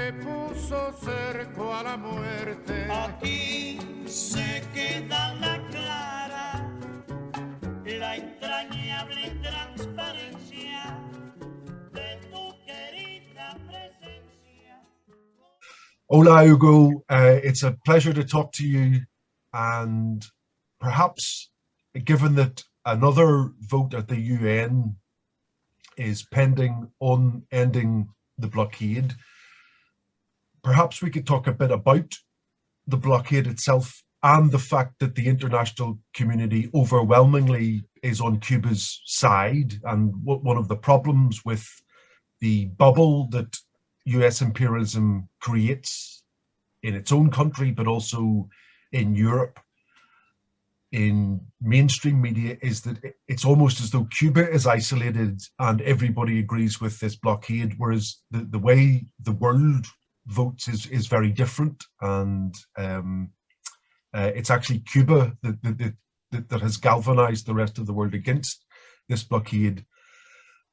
le puso cerco a la muerte. Aquí se queda la clara, la entrañable transparencia de tu querida presencia. Hola, Hugo. It's a pleasure to talk to you. And perhaps, given that another vote at the UN is pending on ending the blockade, perhaps we could talk a bit about the blockade itself and the fact that the international community overwhelmingly is on Cuba's side. And one of the problems with the bubble that US imperialism creates in its own country, but also in Europe, in mainstream media, is that it's almost as though Cuba is isolated and everybody agrees with this blockade, whereas the way the world votes is very different. And it's actually Cuba that has galvanized the rest of the world against this blockade.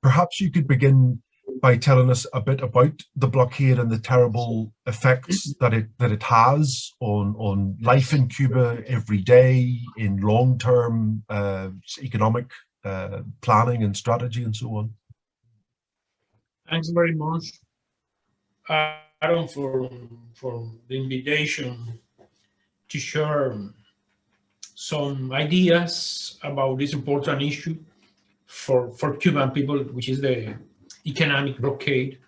Perhaps you could begin by telling us a bit about the blockade and the terrible effects that it has on life in Cuba every day, in long-term economic planning and strategy and so on. Thanks very much, Aaron, for the invitation to share some ideas about this important issue for Cuban people, which is the economic blockade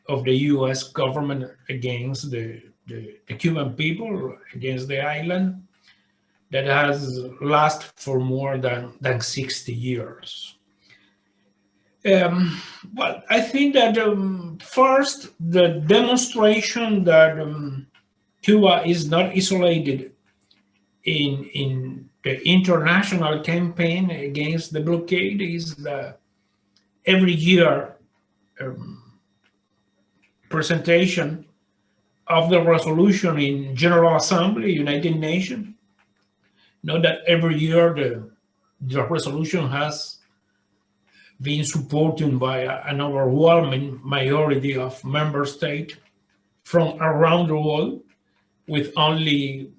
of the US government against the Cuban people, against the island, that has lasted for more than 60 years. Well, I think that first, the demonstration that Cuba is not isolated in the international campaign against the blockade is that every year presentation of the resolution in General Assembly, United Nations. Know that every year the resolution has been supported by an overwhelming majority of member states from around the world, with only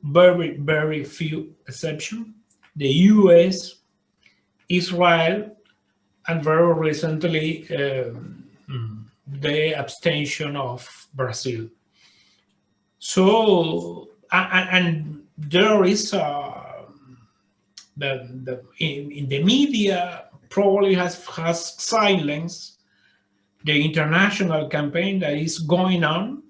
very, very few exceptions. The US, Israel, and very recently, the abstention of Brazil. So, and there is in the media probably has silenced the international campaign that is going on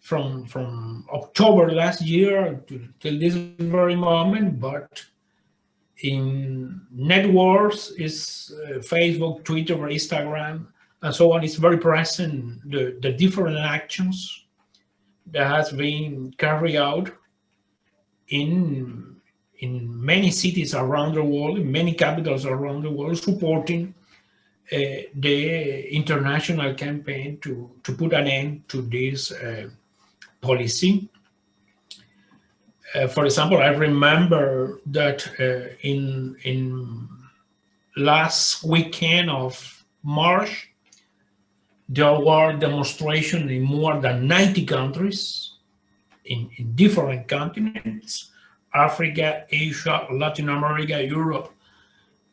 from October last year till this very moment, but in networks is Facebook, Twitter, Instagram, and so on. It's very present, the different actions that has been carried out in many cities around the world, in many capitals around the world, supporting the international campaign to put an end to this policy. For example, I remember that in last weekend of March, there were demonstrations in more than 90 countries in different continents: Africa, Asia, Latin America, Europe,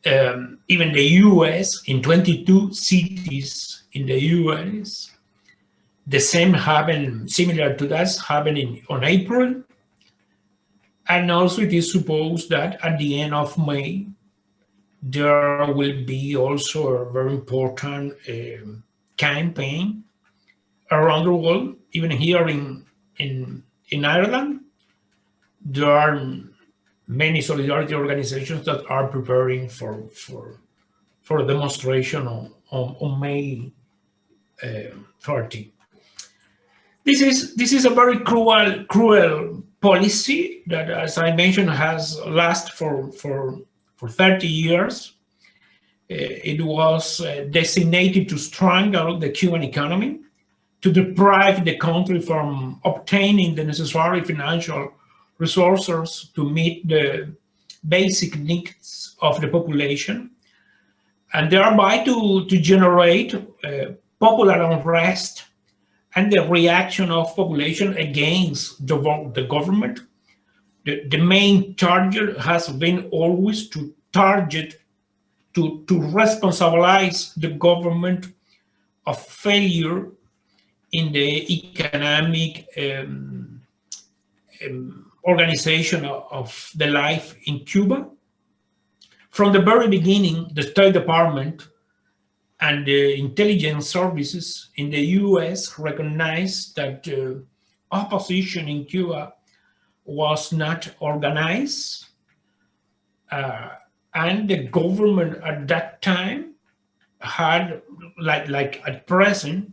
even the US, in 22 cities in the US. The same happened, similar to that, happened on April. And also it is supposed that at the end of May, there will be also a very important campaign around the world. Even here in Ireland, there are many solidarity organizations that are preparing for a demonstration on May 30. This is a very cruel policy that, as I mentioned, has lasted for 30 years. It was designated to strangle the Cuban economy, to deprive the country from obtaining the necessary financial resources to meet the basic needs of the population, and thereby to generate popular unrest and the reaction of population against the government. The main target has been always to target, to responsibilize the government of failure in the economic organization of the life in Cuba. From the very beginning, the State Department and the intelligence services in the US recognized that opposition in Cuba was not organized, and the government at that time had, like at present,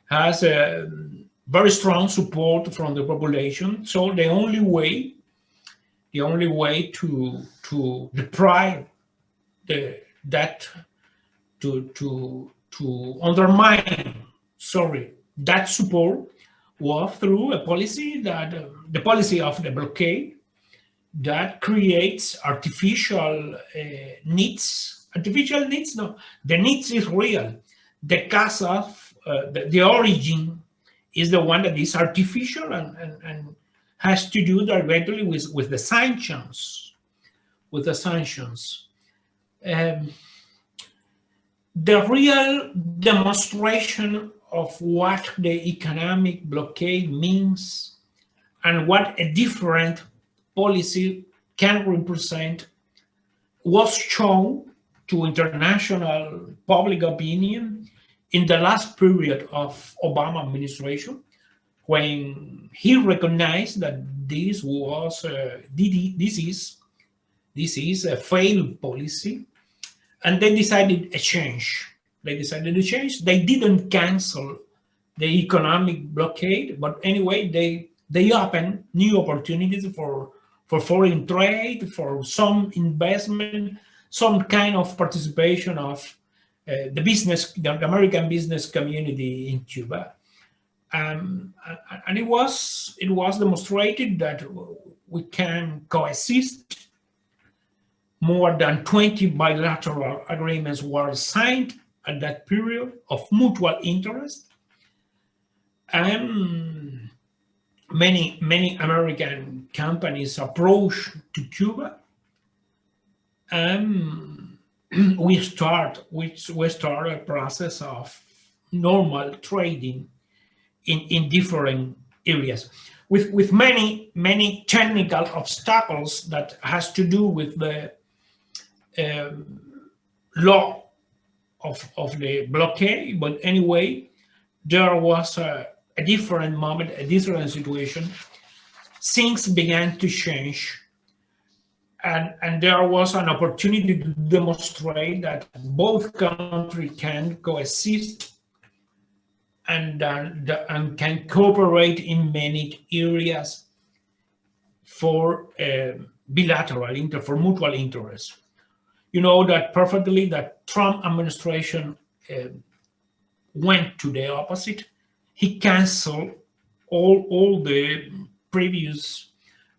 has a very strong support from the population. So the only way to deprive to undermine, that support was through a policy that the policy of the blockade that creates artificial needs. Artificial needs, no, the needs is real. The cause of the origin is the one that is artificial and has to do directly with the sanctions. The real demonstration of what the economic blockade means and what a different policy can represent was shown to international public opinion in the last period of Obama administration, when he recognized that this is a failed policy, and they decided a change. They didn't cancel the economic blockade, but anyway, they opened new opportunities for foreign trade, for some investment, some kind of participation of the American business community in Cuba. And it was demonstrated that we can coexist. More than 20 bilateral agreements were signed at that period of mutual interest. And many American companies approached to Cuba. And we start a process of normal trading in different areas, with many technical obstacles that has to do with the law of the blockade. But anyway, there was a different moment, a different situation. Things began to change, and there was an opportunity to demonstrate that both countries can coexist and can cooperate in many areas for for mutual interest. You know that perfectly that Trump administration went to the opposite. He canceled all the previous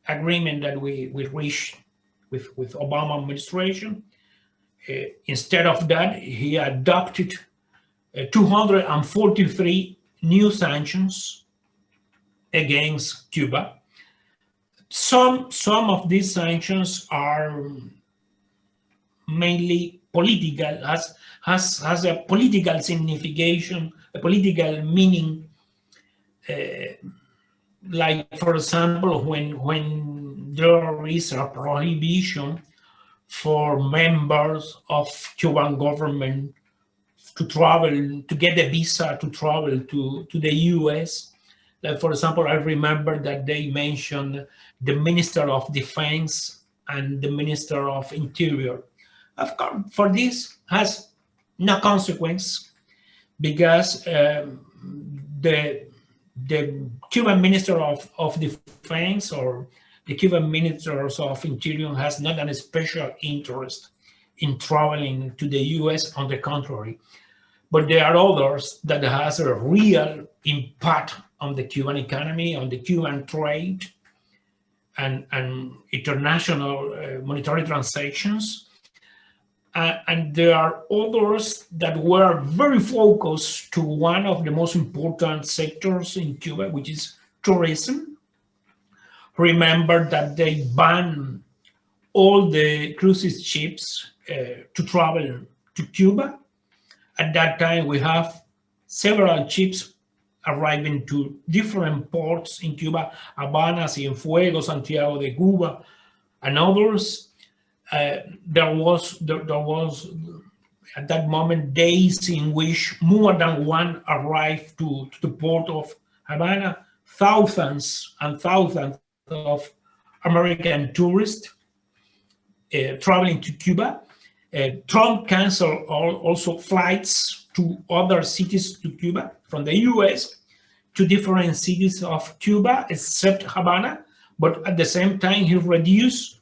agreement that we reached with Obama administration. Instead of that, he adopted 243 new sanctions against Cuba. Some of these sanctions are mainly political, has a political signification, a political meaning. Like, for example, when there is a prohibition for members of Cuban government to travel, to get a visa to travel to the US. Like, for example, I remember that they mentioned the Minister of Defense and the Minister of Interior. Of course, for this has no consequence, because the Cuban Minister of Defense or the Cuban Ministers of Interior has not a special interest in traveling to the US, on the contrary. But there are others that has a real impact on the Cuban economy, on the Cuban trade, and international monetary transactions. And there are others that were very focused to one of the most important sectors in Cuba, which is tourism. Remember that they banned all the cruise ships to travel to Cuba. At that time, we have several ships arriving to different ports in Cuba, Havana, Cienfuegos, Santiago de Cuba, and others. There was at that moment days in which more than one arrived to the port of Havana, thousands and thousands of American tourists traveling to Cuba. Trump canceled also flights to other cities to Cuba from the US to different cities of Cuba, except Havana. But at the same time, he reduced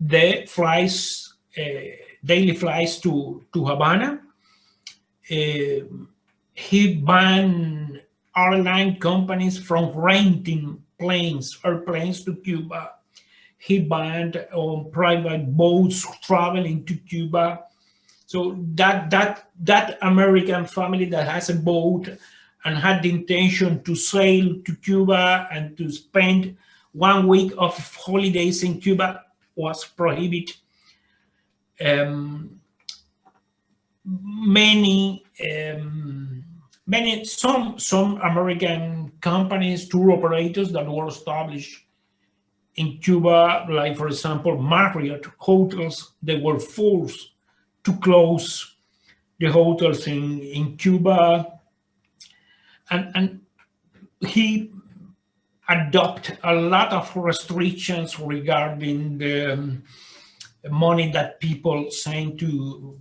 the flights, daily flights to Havana. He banned airline companies from renting airplanes to Cuba. He banned private boats traveling to Cuba. So that American family that has a boat and had the intention to sail to Cuba and to spend 1 week of holidays in Cuba was prohibited. Some American companies, tour operators that were established in Cuba, like for example Marriott hotels, they were forced to close the hotels in Cuba, and he adopted a lot of restrictions regarding the money that people sent to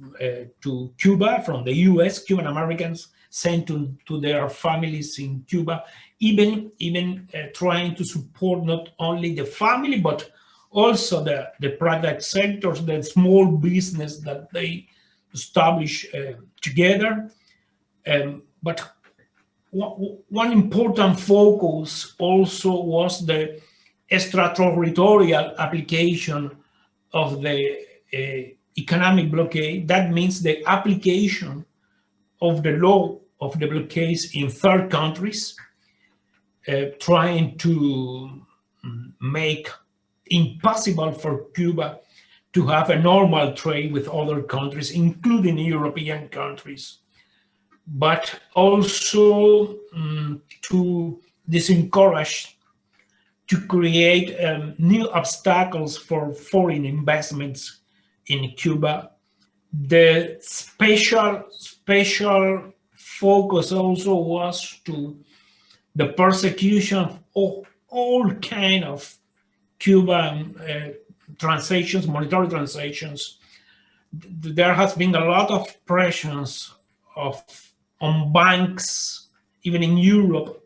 Cuba from the US. Cuban Americans sent to their families in Cuba, even trying to support not only the family but also the private sectors, the small business that they establish together. But one important focus also was the extraterritorial application of the economic blockade. That means the application of the law of the blockades in third countries, trying to make impossible for Cuba to have a normal trade with other countries, including European countries, but also to discourage, to create new obstacles for foreign investments in Cuba. The special focus also was to the persecution of all kind of Cuban transactions, monetary transactions. There has been a lot of pressures on banks, even in Europe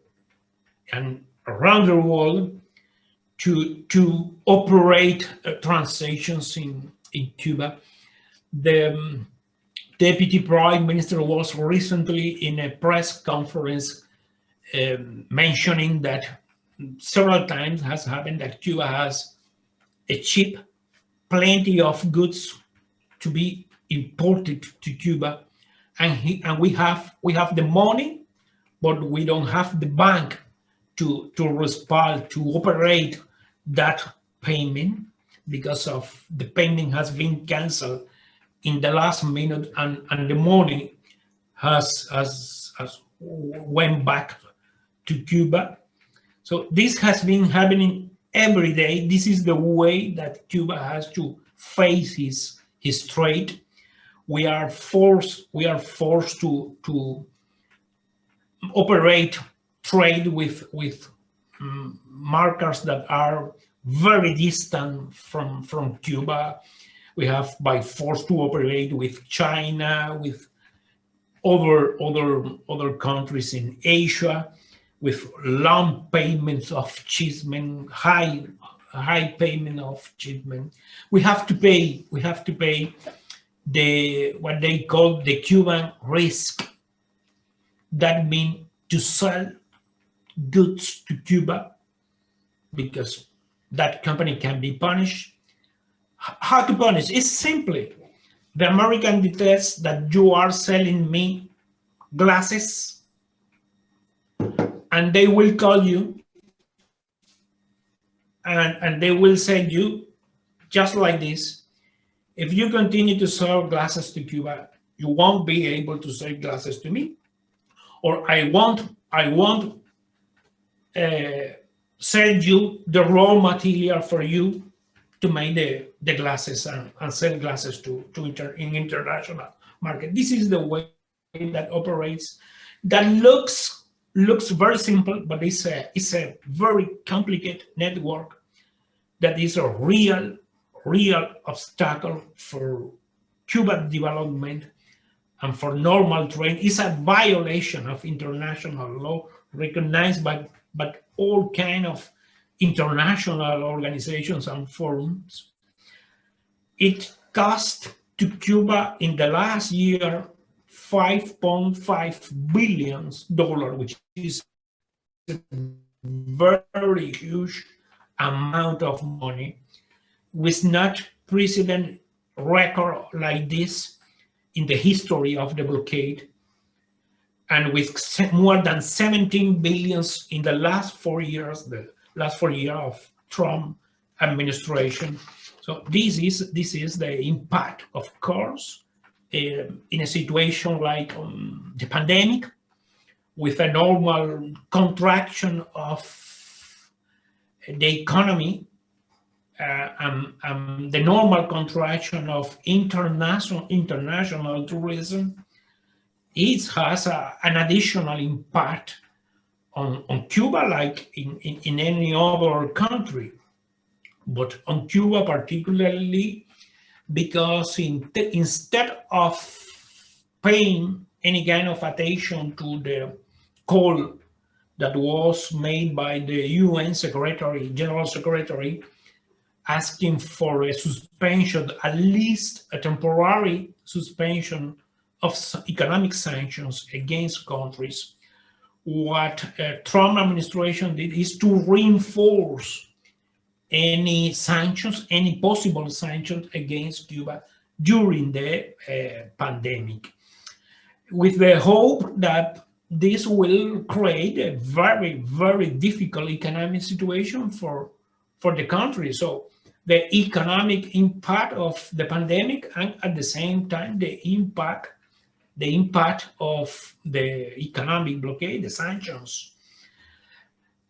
and around the world, to operate transactions in Cuba. The Deputy Prime Minister was recently in a press conference mentioning that several times has happened that Cuba has a cheap, plenty of goods to be imported to Cuba, and we have the money, but we don't have the bank to respond, to operate that payment, because of the payment has been canceled in the last minute, and the money has went back to Cuba. So this has been happening every day. This is the way that Cuba has to face his trade. We are forced to operate trade with markets that are very distant from Cuba. We have by force to operate with China, with other countries in Asia, with long payments of shipment, high payment of shipment. We have to pay what they call the Cuban risk. That means to sell goods to Cuba, because that company can be punished. How to punish? It's simply the American detests that you are selling me glasses, and they will call you and they will say you just like this: if you continue to sell glasses to Cuba, you won't be able to sell glasses to me, or I won't send you the raw material for you to make the glasses and sell glasses to in international market. This is the way that operates. That looks very simple, but it's a very complicated network that is a real obstacle for Cuban development and for normal trade. It's a violation of international law recognized by all kind of international organizations and forums. It cost to Cuba in the last year $5.5 billion, which is a very huge amount of money, with not precedent record like this in the history of the blockade, and with more than 17 billions in the last 4 years, of Trump administration. So this is the impact, of course, in a situation like the pandemic, with a normal contraction of the economy, the normal contraction of international tourism. It has an additional impact on Cuba, like in any other country, but on Cuba particularly, because instead of paying any kind of attention to the call that was made by the UN General Secretary, asking for a suspension, at least a temporary suspension of economic sanctions against countries, what Trump administration did is to reinforce any sanctions, any possible sanctions against Cuba during the pandemic, with the hope that this will create a very difficult economic situation for the country. So the economic impact of the pandemic, and at the same time the impact of the economic blockade, the sanctions.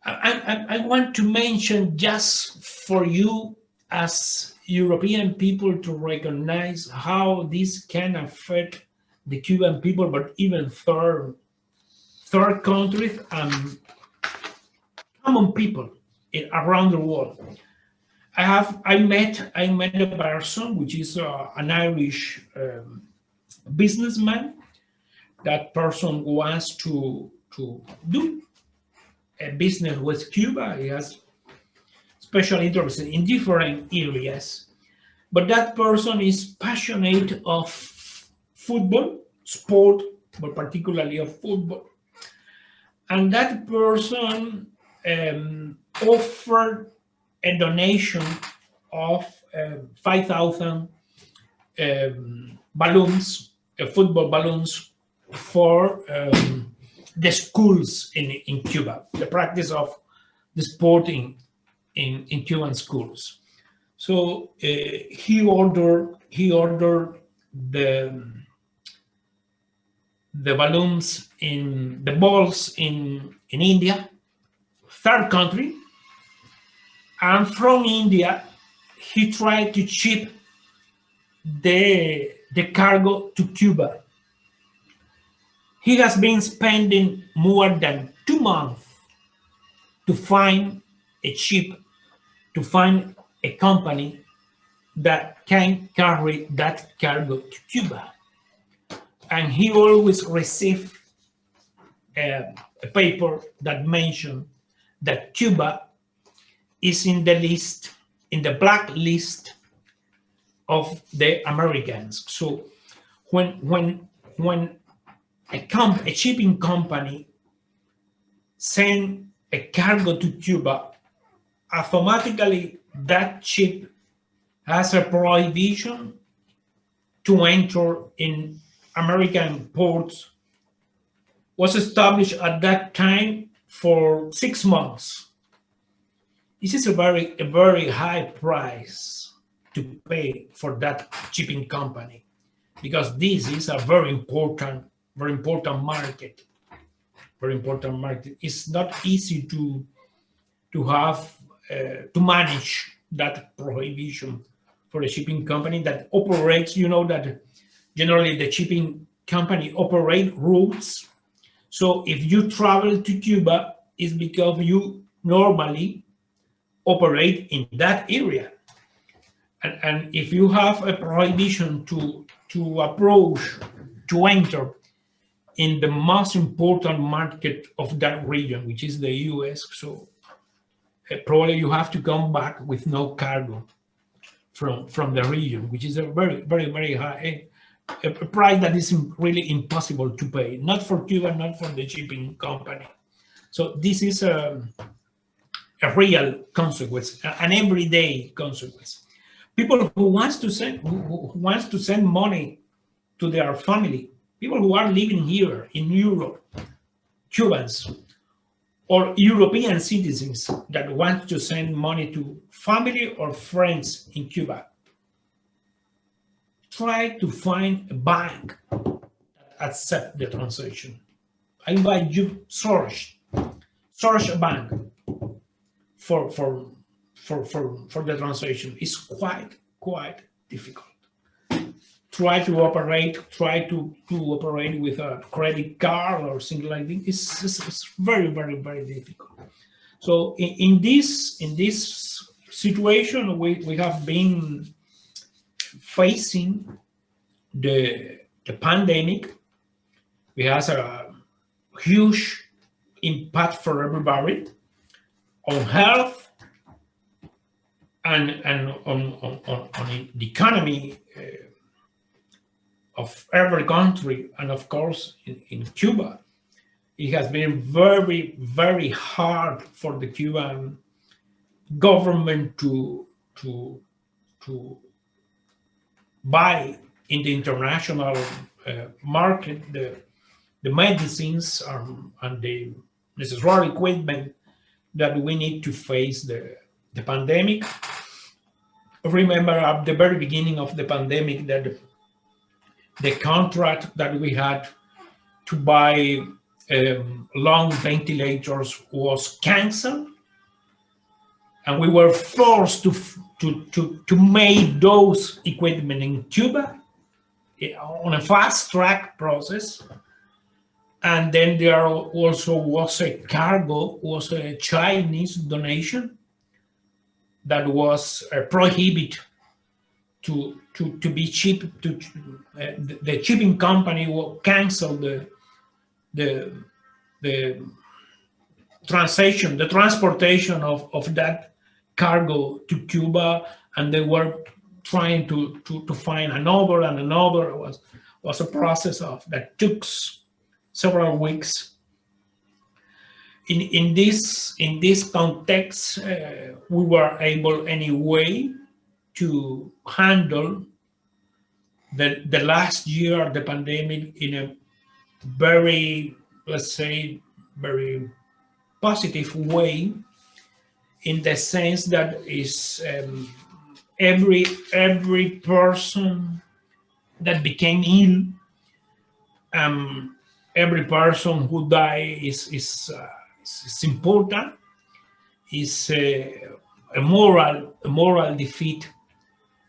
I want to mention, just for you as European people to recognize how this can affect the Cuban people, but even third countries and common people around the world. I met a person which is an Irish businessman. That person wants to do a business with Cuba. He has special interest in different areas, but that person is passionate of football, sport, but particularly of football. And that person offered a donation of 5,000 balloons, football balloons, for the schools in Cuba, the practice of the sport in Cuban schools. So he ordered the balloons, in the balls in India, third country, and from India he tried to ship the cargo to Cuba. He has been spending more than 2 months to find a ship, to find a company that can carry that cargo to Cuba. And he always received a paper that mentioned that Cuba is in the list, in the black list of the Americans. So when a shipping company send a cargo to Cuba, automatically that ship has a prohibition to enter in American ports was established at that time for 6 months. This is a very high price to pay for that shipping company, because this is a very important market. Very important market. It's not easy to have to manage that prohibition for a shipping company that operates. You know that generally the shipping company operate routes. So if you travel to Cuba, it's because you normally operate in that area. And if you have a prohibition to approach, to enter in the most important market of that region, which is the US, so probably you have to come back with no cargo from the region, which is a very high a price that is really impossible to pay, not for Cuba, not for the shipping company. So this is a real consequence, an everyday consequence. People who wants to send money to their family, people who are living here in Europe, Cubans or European citizens that want to send money to family or friends in Cuba, try to find a bank that accepts the transaction. I invite you search a bank for the transaction. It's quite difficult. Try to operate with a credit card or something like this. It's very difficult. So in this situation, we have been facing the pandemic. We have a huge impact for everybody on health and on the economy of every country, and of course in Cuba. It has been very hard for the Cuban government to buy in the international market the medicines and the necessary equipment that we need to face the pandemic. Remember at the very beginning of the pandemic that the contract that we had to buy lung ventilators was canceled, and we were forced to make those equipment in Cuba on a fast track process. And then there also was a Chinese donation that was prohibited to be shipped. The shipping company will cancel the transportation of that cargo to Cuba, and they were trying to find another. It was a process that took several weeks. In this context, we were able anyway to handle the last year of the pandemic in a very, let's say, very positive way, in the sense that is every person that became ill, every person who died is important. Is a moral defeat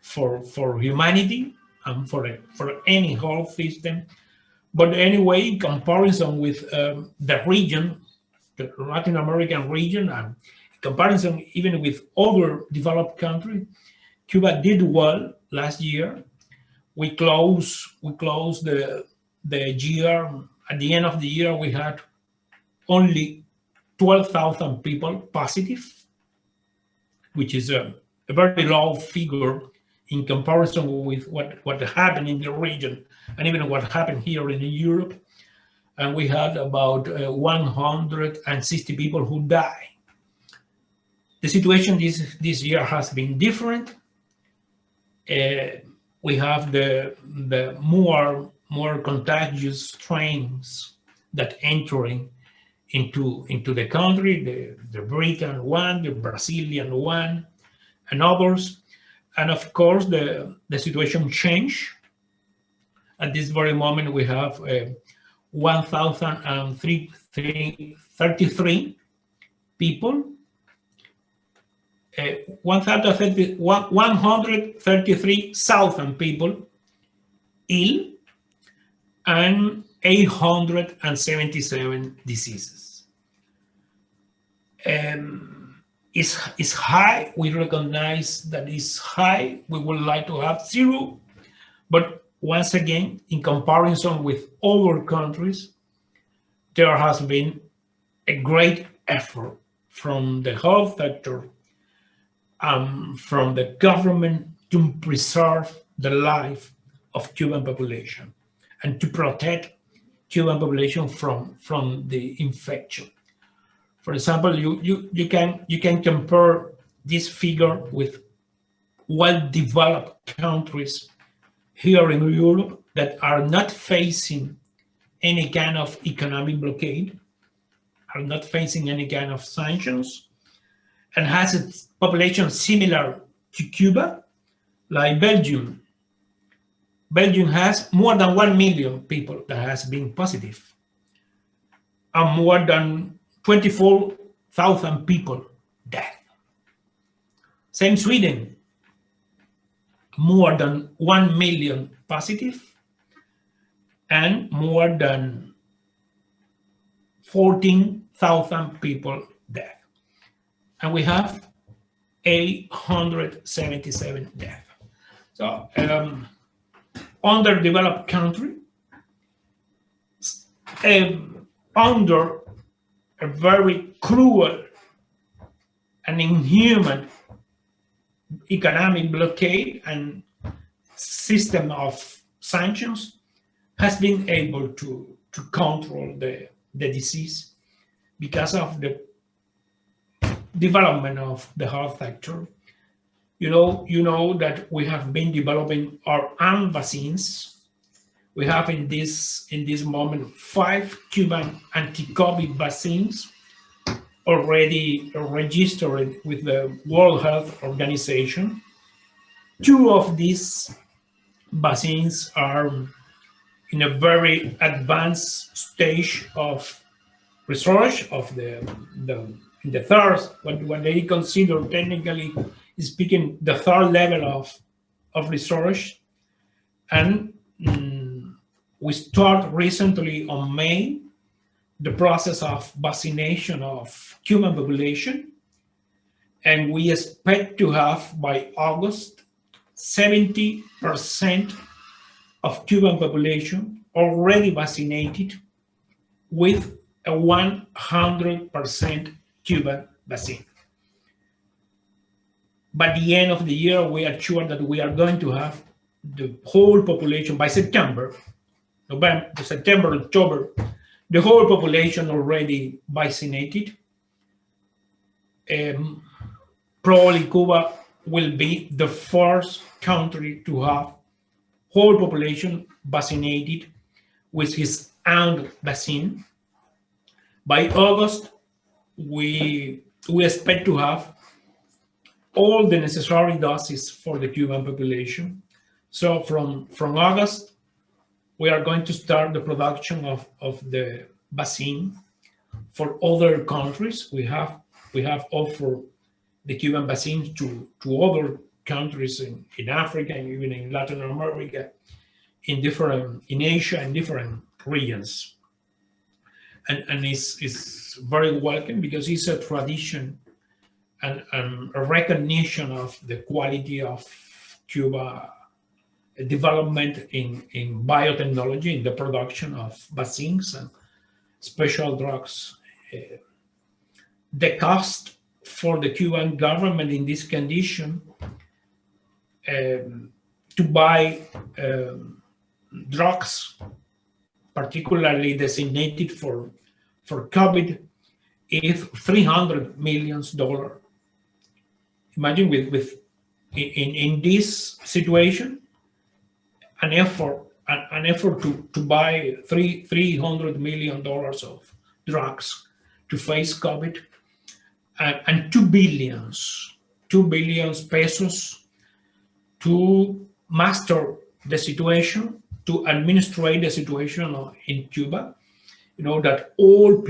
for humanity and for any health system. But anyway, in comparison with the region, the Latin American region, and in comparison even with other developed countries, Cuba did well last year. We closed the year. At the end of the year, we had only 12,000 people positive, which is a very low figure in comparison with what happened in the region and even what happened here in Europe. And we had about 160 people who died. The situation this year has been different. we have the more contagious strains that entering into the country, the Britain one, the Brazilian one, and others. And of course, the situation changed. At this very moment, we have 1,033 people, 133,000 people ill, and 877 diseases. It's high. We recognize that it's high. We would like to have zero, but once again, in comparison with other countries, there has been a great effort from the health sector, from the government to preserve the life of Cuban population and to protect Cuban population from the infection. For example, you can compare this figure with well-developed countries here in Europe that are not facing any kind of economic blockade, are not facing any kind of sanctions, and has a population similar to Cuba, like Belgium. Belgium has more than 1 million people that has been positive, and more than 24,000 people dead. Same Sweden, more than 1 million positive and more than 14,000 people dead. And we have 877 deaths. So underdeveloped country, under a very cruel and inhuman economic blockade and system of sanctions, has been able to control the disease because of the development of the health sector. You know that we have been developing our own vaccines. We have in this moment 5 Cuban anti-COVID vaccines already registered with the World Health Organization. 2 of these vaccines are in a very advanced stage of research of the third, what they consider, technically speaking, the third level of research. And we start recently on May the process of vaccination of Cuban population, and we expect to have by August 70% of Cuban population already vaccinated with a 100% Cuban vaccine. By the end of the year, we are sure that we are going to have the whole population by September, October, the whole population already vaccinated. Probably Cuba will be the first country to have whole population vaccinated with his own vaccine. By August, we expect to have all the necessary doses for the Cuban population. So from August, we are going to start the production of the vaccine for other countries. We have offered the Cuban vaccine to other countries in Africa and even in Latin America, in Asia and different regions. And it's very welcome because it's a tradition and a recognition of the quality of Cuba development in biotechnology, in the production of vaccines and special drugs. The cost for the Cuban government in this condition to buy drugs, particularly designated for COVID, is $300 million. Imagine in this situation, an effort to buy $300 million of drugs to face COVID, and 2 billion pesos to master the situation, to administrate the situation in Cuba. You know that all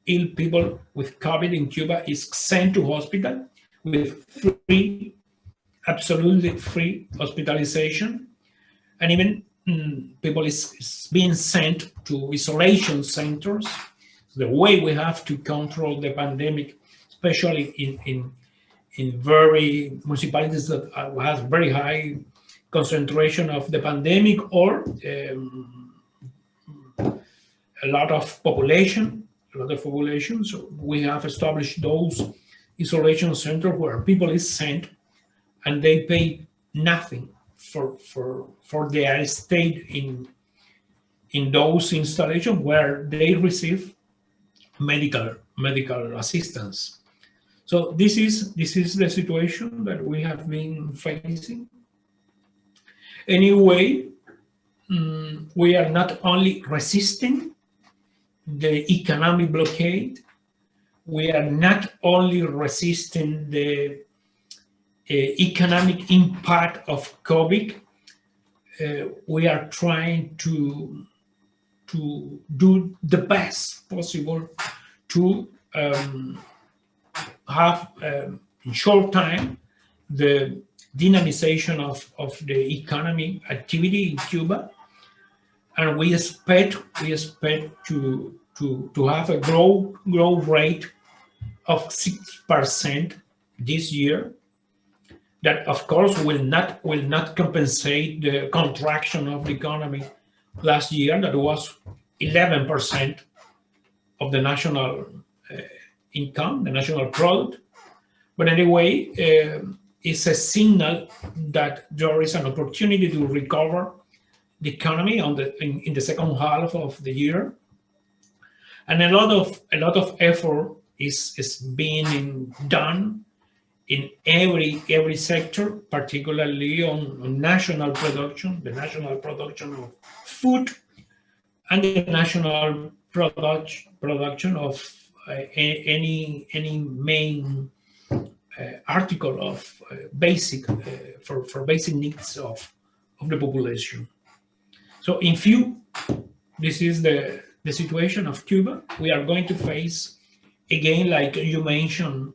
ill people with COVID in Cuba is sent to hospital with free, absolutely free hospitalization, and even people is being sent to isolation centers. The way we have to control the pandemic, especially in very municipalities that has very high concentration of the pandemic, or a lot of population. So we have established those isolation centers where people is sent and they pay nothing for their stay in those installations, where they receive medical assistance. So this is the situation that we have been facing. Anyway, we are not only resisting the economic blockade, we are not only resisting the economic impact of COVID, we are trying to do the best possible to have in short time the dynamization of the economy activity in Cuba, and we expect to have a growth rate of 6% this year. That of course will not compensate the contraction of the economy last year, that was 11% of the national income, the national product. But anyway, it's a signal that there is an opportunity to recover the economy in the second half of the year, and a lot of effort is being done in every sector, particularly on national production, the national production of food, and the national production of any main article of basic for basic needs of the population. So in few, this is the situation of Cuba. We are going to face again, like you mentioned,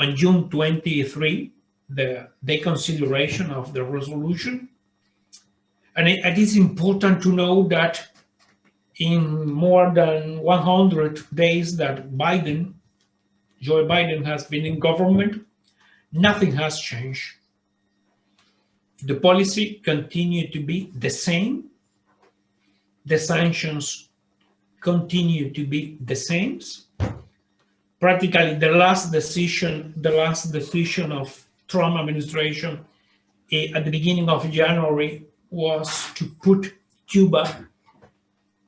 on June 23, the consideration of the resolution. And it is important to know that in more than 100 days that Joe Biden has been in government, nothing has changed. The policy continued to be the same. The sanctions continue to be the same. Practically, the last decision of Trump administration at the beginning of January was to put Cuba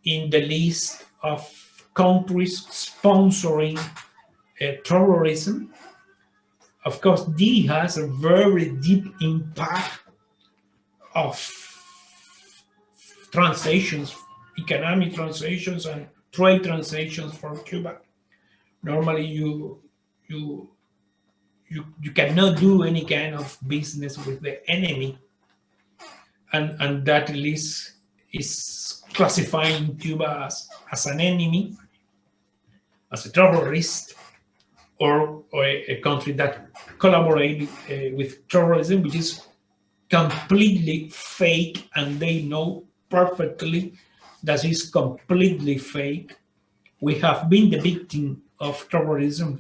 in the list of countries sponsoring terrorism. Of course, this has a very deep impact of transactions, economic transactions and trade transactions for Cuba. Normally, you cannot do any kind of business with the enemy, and that list is classifying Cuba as an enemy, as a terrorist, or a country that collaborates with terrorism, which is completely fake, and they know perfectly that is completely fake. We have been the victim of terrorism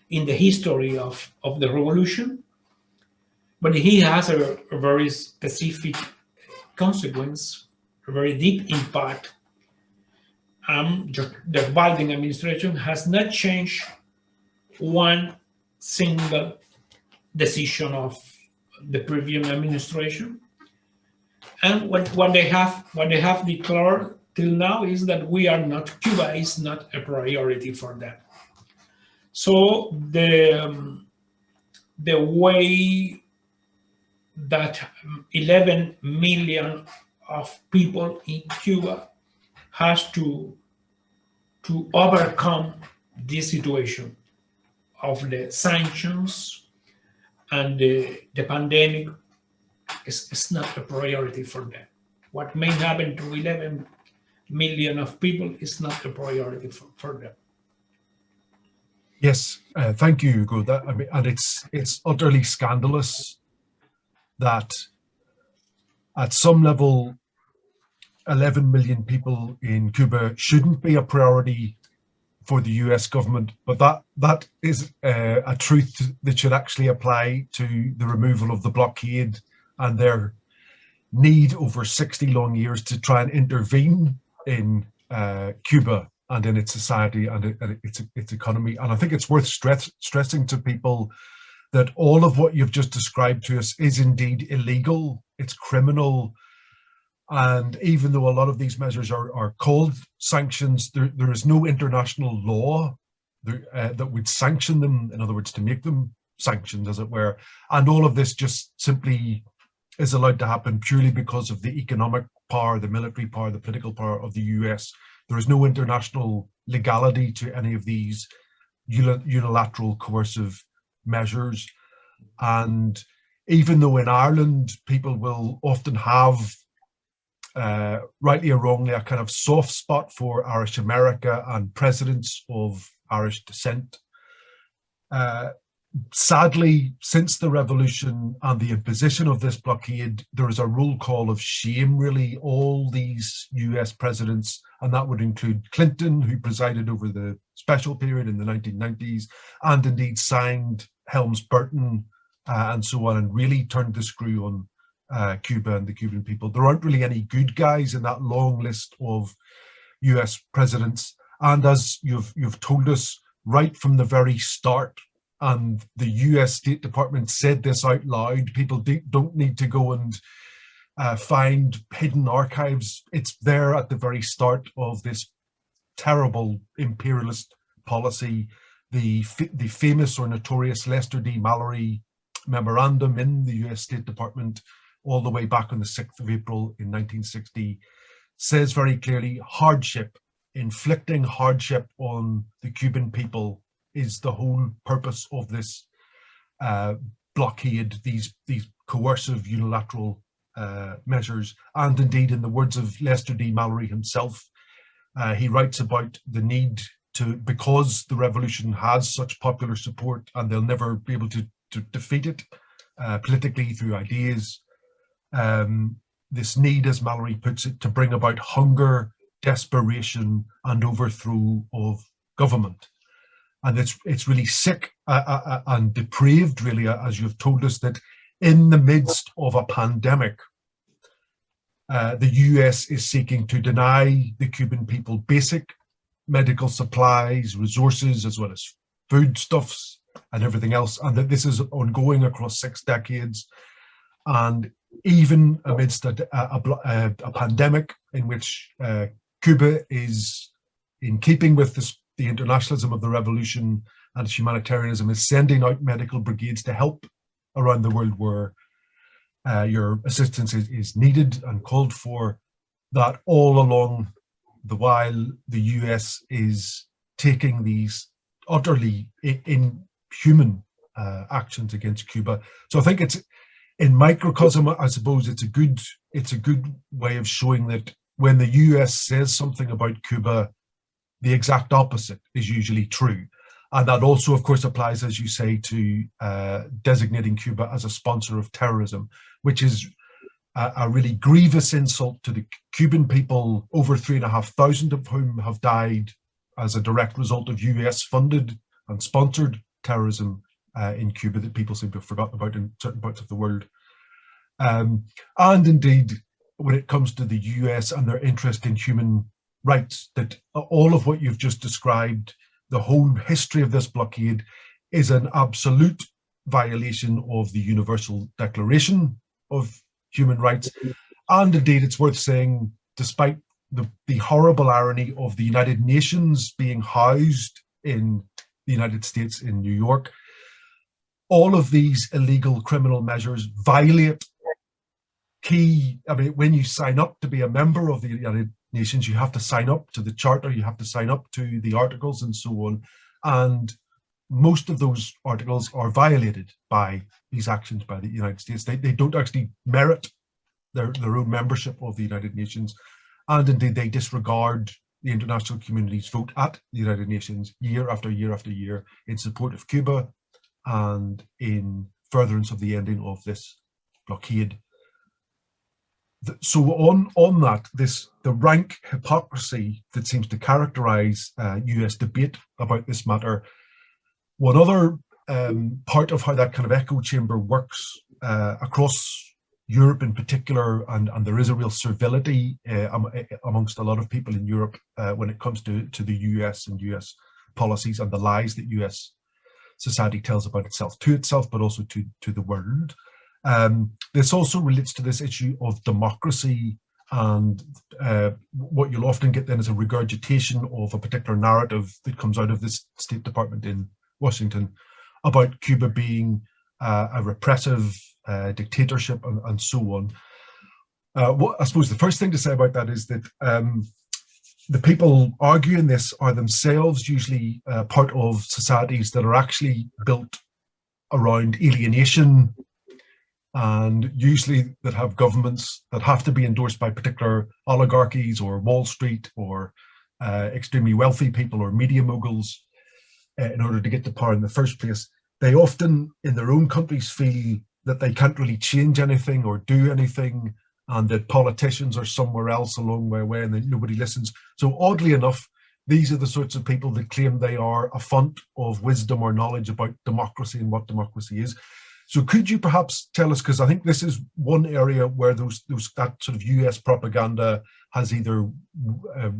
in the history of the revolution, but he has a very specific consequence, a very deep impact. The Biden administration has not changed one single decision of the previous administration, and what they have declared till now is that Cuba is not a priority for them. So the way that 11 million of people in Cuba has to overcome this situation of the sanctions and the pandemic is not a priority for them. What may happen to 11 million of people is not a priority for them. Yes, thank you, Hugo. I mean, and it's utterly scandalous that at some level, 11 million people in Cuba shouldn't be a priority for the US government, but that is a truth that should actually apply to the removal of the blockade and their need over 60 long years to try and intervene in Cuba and in its society and its economy. And I think it's worth stressing to people that all of what you've just described to us is indeed illegal, it's criminal. And even though a lot of these measures are called sanctions, there is no international law that would sanction them, in other words, to make them sanctions, as it were. And all of this just simply is allowed to happen purely because of the economic power, the military power, the political power of the US. There is no international legality to any of these unilateral coercive measures. And even though in Ireland, people will often have, rightly or wrongly, a kind of soft spot for Irish America and presidents of Irish descent, sadly, since the revolution and the imposition of this blockade, there is a roll call of shame, really, all these US presidents, and that would include Clinton, who presided over the special period in the 1990s, and indeed signed Helms-Burton and so on, and really turned the screw on Cuba and the Cuban people. There aren't really any good guys in that long list of US presidents. And as you've told us right from the very start, and the US State Department said this out loud, people don't need to go and find hidden archives. It's there at the very start of this terrible imperialist policy. The famous or notorious Lester D. Mallory memorandum in the US State Department, all the way back on the 6th of April in 1960, says very clearly, hardship, inflicting hardship on the Cuban people is the whole purpose of this blockade, these coercive unilateral measures. And indeed, in the words of Lester D. Mallory himself, he writes about the need to, because the revolution has such popular support and they'll never be able to defeat it politically through ideas, this need, as Mallory puts it, to bring about hunger, desperation, and overthrow of government. And it's really sick and depraved, really, as you've told us, that in the midst of a pandemic, the US is seeking to deny the Cuban people basic medical supplies, resources, as well as foodstuffs and everything else, and that this is ongoing across 6 decades. And even amidst a pandemic in which Cuba is, in keeping with the internationalism of the revolution and humanitarianism, is sending out medical brigades to help around the world where your assistance is needed and called for, that all along the while the US is taking these utterly inhuman actions against Cuba. So I think it's, in microcosm, I suppose it's a good way of showing that when the US says something about Cuba, the exact opposite is usually true. And that also, of course, applies, as you say, to designating Cuba as a sponsor of terrorism, which is a really grievous insult to the Cuban people, over 3,500 of whom have died as a direct result of US-funded and sponsored terrorism in Cuba that people seem to have forgotten about in certain parts of the world. And indeed, when it comes to the US and their interest in human rights, that all of what you've just described, the whole history of this blockade, is an absolute violation of the Universal Declaration of Human Rights. And indeed, it's worth saying, despite the horrible irony of the United Nations being housed in the United States in New York, all of these illegal criminal measures violate key, I mean, when you sign up to be a member of the United Nations, you have to sign up to the Charter, you have to sign up to the articles and so on. And most of those articles are violated by these actions by the United States. They don't actually merit their own membership of the United Nations. And indeed, they disregard the international community's vote at the United Nations year after year after year in support of Cuba and in furtherance of the ending of this blockade. So on that, the rank hypocrisy that seems to characterize US debate about this matter. One other part of how that kind of echo chamber works across Europe in particular, and there is a real servility amongst a lot of people in Europe when it comes to the US and US policies and the lies that US society tells about itself, but also to the world. This also relates to this issue of democracy, and what you'll often get then is a regurgitation of a particular narrative that comes out of this State Department in Washington about Cuba being a repressive dictatorship and so on. What I suppose the first thing to say about that is that the people arguing this are themselves usually part of societies that are actually built around alienation, and usually that have governments that have to be endorsed by particular oligarchies or Wall Street or extremely wealthy people or media moguls in order to get to power in the first place. They often in their own countries feel that they can't really change anything or do anything, and that politicians are somewhere else a long way away and that nobody listens. So oddly enough, these are the sorts of people that claim they are a font of wisdom or knowledge about democracy and what democracy is. So could you perhaps tell us, because I think this is one area where that sort of US propaganda has either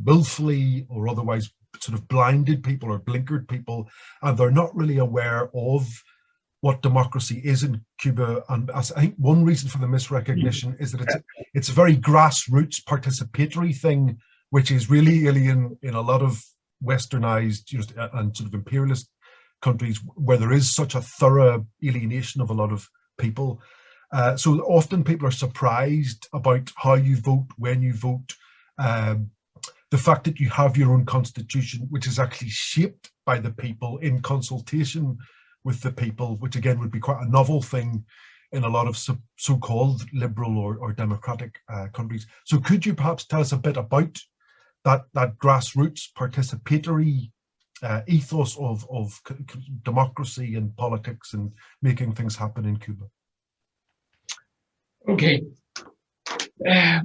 willfully or otherwise sort of blinded people or blinkered people, and they're not really aware of what democracy is in Cuba. And I think one reason for the misrecognition is that it's a very grassroots participatory thing, which is really alien in a lot of westernized and sort of imperialist countries where there is such a thorough alienation of a lot of people. So often people are surprised about how you vote, when you vote, the fact that you have your own constitution, which is actually shaped by the people in consultation with the people, which again would be quite a novel thing in a lot of so-called liberal or democratic countries. So could you perhaps tell us a bit about that grassroots participatory ethos of democracy and politics and making things happen in Cuba? Okay. I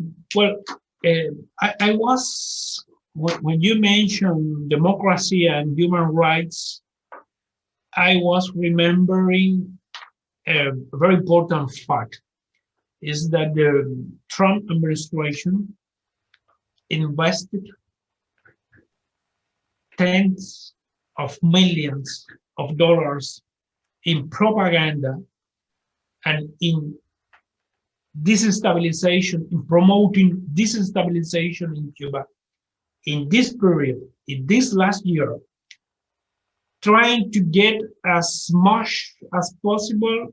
was, when you mentioned democracy and human rights, I was remembering a very important fact, is that the Trump administration invested tens of millions of dollars in propaganda and in disinstabilization, in promoting disinstabilization in Cuba in this period, in this last year, trying to get as much as possible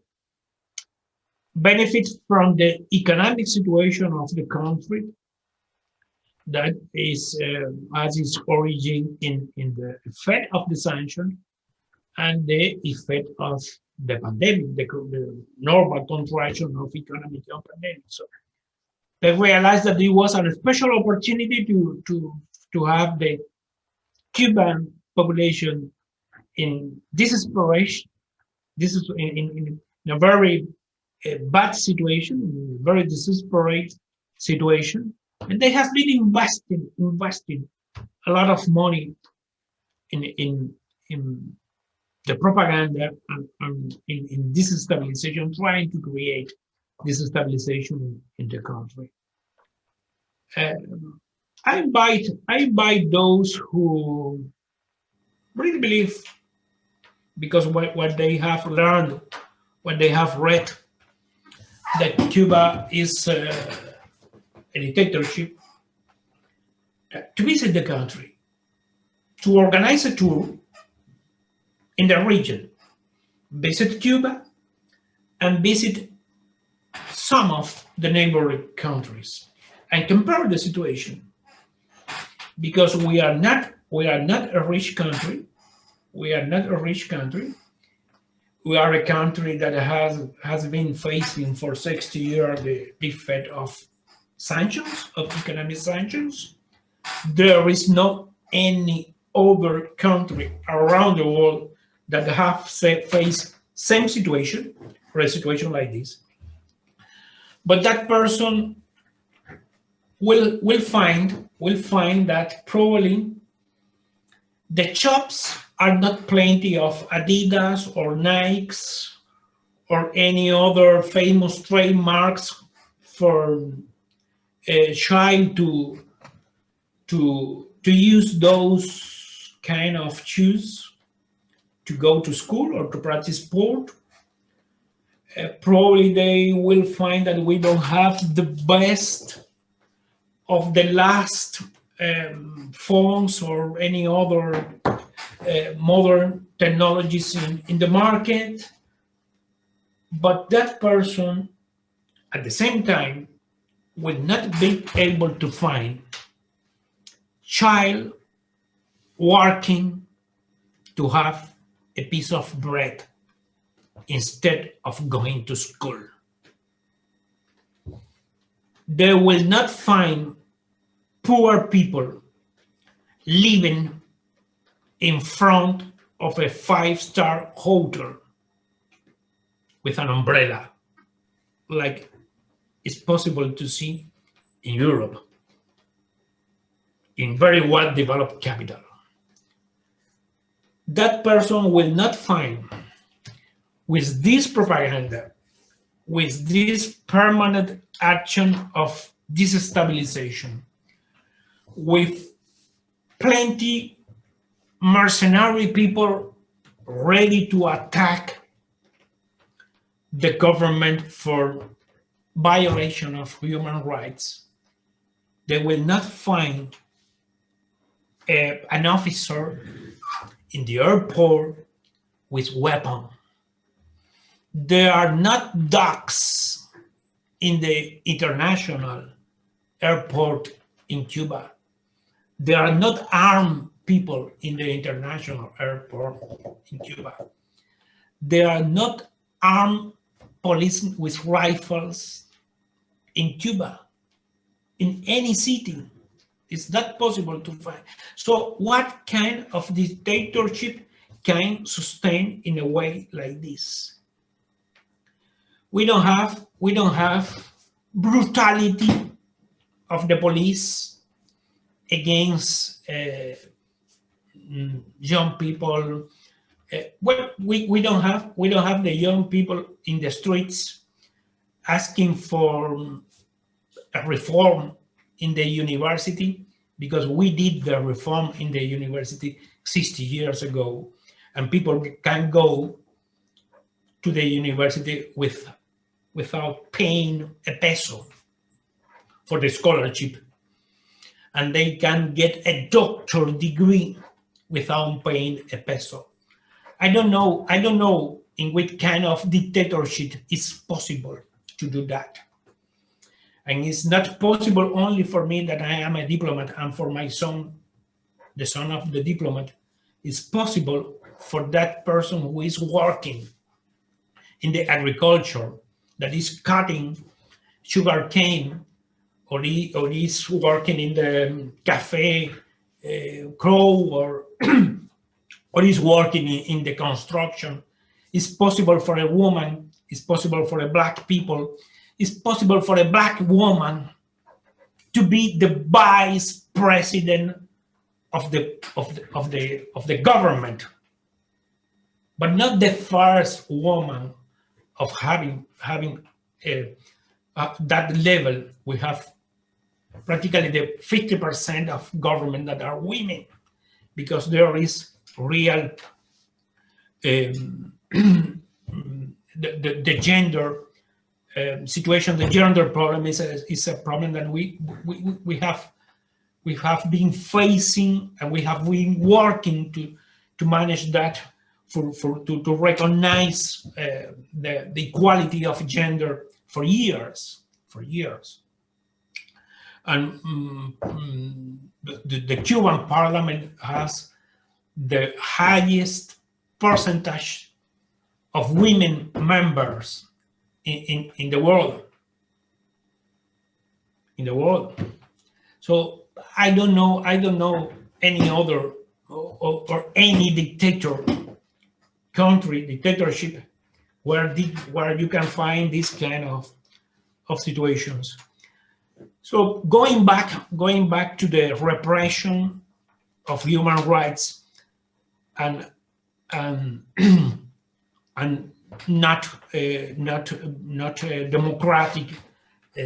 benefit from the economic situation of the country that is as its origin in the effect of the sanction and the effect of the pandemic, the normal contraction of economic pandemic. So they realized that it was a special opportunity to have the Cuban population in desperation. This is in a very bad situation, very desperate situation, and they have been investing a lot of money in the propaganda and in disinstabilization, trying to create disinstabilization in the country. I invite those who really believe, because what they have learned, what they have read, that Cuba is a dictatorship, to visit the country, to organize a tour in the region, visit Cuba, and visit some of the neighboring countries and compare the situation, because we are not a rich country. We are not a rich country. We are a country that has been facing for 60 years the effect of sanctions, of economic sanctions. There is no any other country around the world that have faced same situation or a situation like this. But that person will find that probably the shops are not plenty of Adidas or Nikes or any other famous trademarks for a child to use those kind of shoes to go to school or to practice sport. Probably they will find that we don't have the best of the last phones or any other modern technologies in the market. But that person, at the same time, will not be able to find child working to have a piece of bread instead of going to school. They will not find poor people living in front of a 5-star hotel with an umbrella, like it's possible to see in Europe, in very well-developed capital. That person will not find, with this propaganda, with this permanent action of destabilization, with plenty mercenary people ready to attack the government for violation of human rights, they will not find an officer in the airport with weapon. There are not dogs in the international airport in Cuba. There are not armed people in the international airport in Cuba. There are not armed police with rifles in Cuba, in any city. It's not possible to find. So what kind of dictatorship can sustain in a way like this? We don't have brutality of the police against young people. Well, we don't have the young people in the streets asking for a reform in the university, because we did the reform in the university 60 years ago, and people can go to the university without paying a peso for the scholarship, and they can get a doctoral degree without paying a peso. I don't know in which kind of dictatorship it's possible to do that. And it's not possible only for me that I am a diplomat, and for my son, the son of the diplomat. It's possible for that person who is working in the agriculture, that is cutting sugar cane, or is working in the cafe crow, or or is working in the construction. It's possible for a woman, it's possible for a black people, it's possible for a black woman to be the vice president of the government, but not the first woman of having that level. We have practically the 50% of government that are women, because there is real the gender situation. The gender problem is a problem that we have been facing, and we have been working to manage that to recognize the equality of gender for years. And the Cuban parliament has the highest percentage of women members in the world. So I don't know any other or any dictatorship where you can find this kind of situations. So going back to the repression of human rights and not a democratic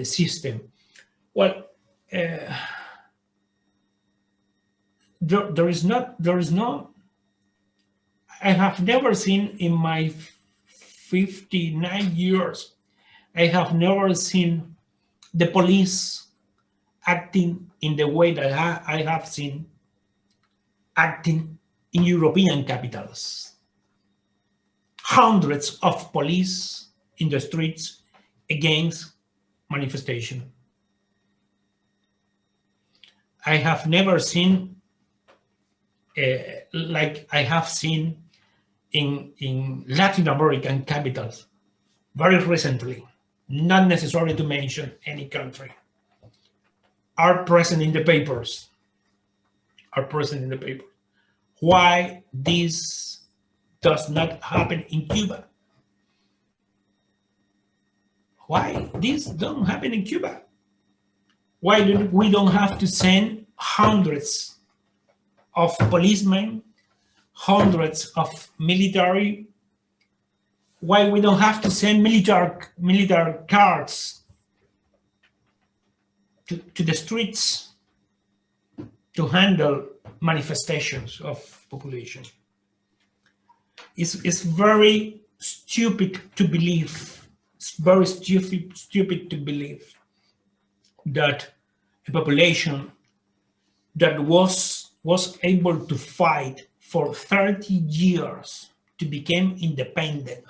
system. Well, there is no. I have never seen in my 59 years. I have never seen the police acting in the way that I have seen acting in European capitals. Hundreds of police in the streets against manifestation. I have never seen like I have seen in Latin American capitals very recently, not necessary to mention any country, are present in the papers. Why this does not happen in Cuba? Why this don't happen in Cuba? Why we don't have to send hundreds of policemen, hundreds of military? Why we don't have to send military cars to the streets to handle manifestations of population? It's very stupid to believe. It's very stupid to believe that a population that was able to fight for 30 years to become independent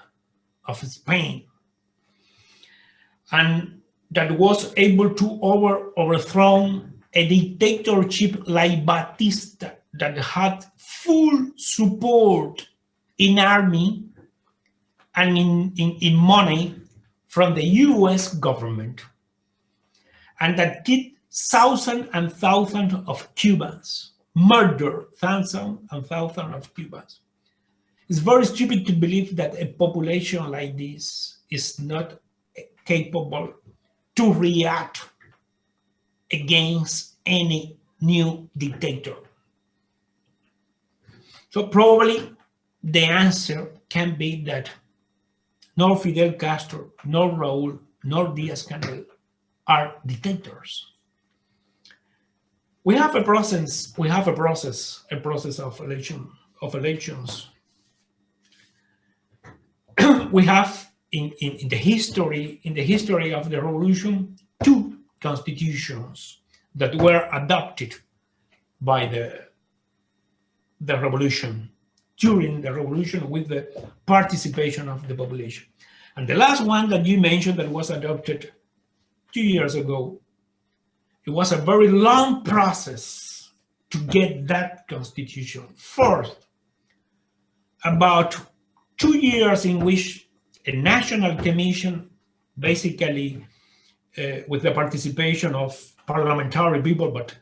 of Spain, and that was able to overthrow a dictatorship like Batista that had full support in army and in money from the US government, and that killed thousands and thousands of Cubans, murdered thousands and thousands of Cubans. It's very stupid to believe that a population like this is not capable to react against any new dictator. So probably the answer can be that nor Fidel Castro, nor Raúl, nor Díaz-Canel are dictators. We have a process of elections. We have in the history of the revolution 2 constitutions that were adopted by the revolution, during the revolution, with the participation of the population. And the last one that you mentioned that was adopted 2 years ago, it was a very long process to get that constitution. First, about 2 years in which a national commission, basically with the participation of parliamentary people, but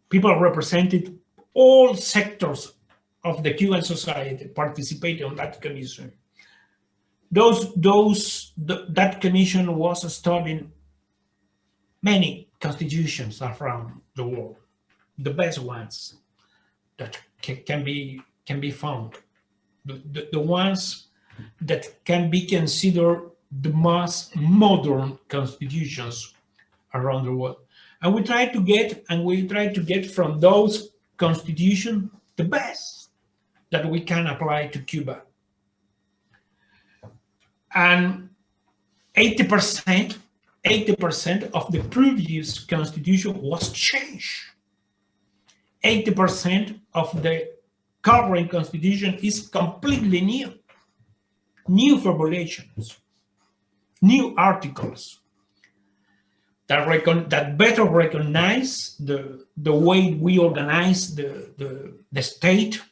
people represented all sectors of the Cuban society, participated on that commission. That commission was studying many constitutions around the world, the best ones that can be found, the ones that can be considered the most modern constitutions around the world. And we try to get from those constitutions the best that we can apply to Cuba. And 80% of the previous constitution was changed. 80% of the current constitution is completely new formulations, new articles that better recognize the way we organize the state,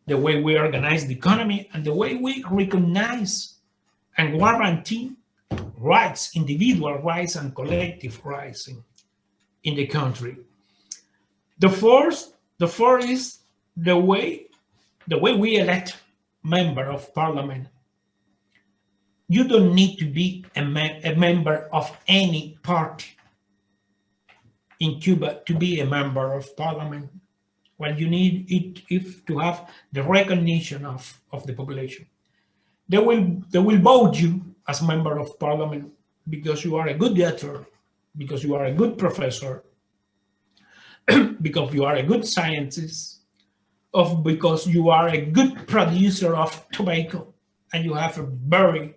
the way we organize the economy, and the way we recognize and guarantee rights, individual rights and collective rights in the country. The first is the way we elect member of parliament. You don't need to be a member of any party in Cuba to be a member of parliament. What you need is to have the recognition of the population. They will vote you as member of parliament because you are a good doctor, because you are a good professor, because you are a good scientist, because you are a good producer of tobacco, and you have a very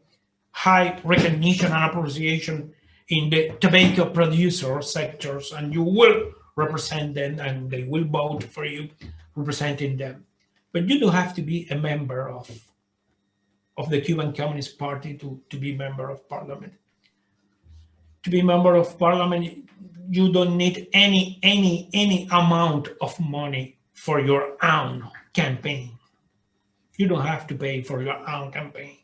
high recognition and appreciation in the tobacco producer sectors, and you will represent them and they will vote for you representing them. But you don't have to be a member of the Cuban Communist Party to be member of parliament. To be member of parliament, you don't need any amount of money for your own campaign. You don't have to pay for your own campaign.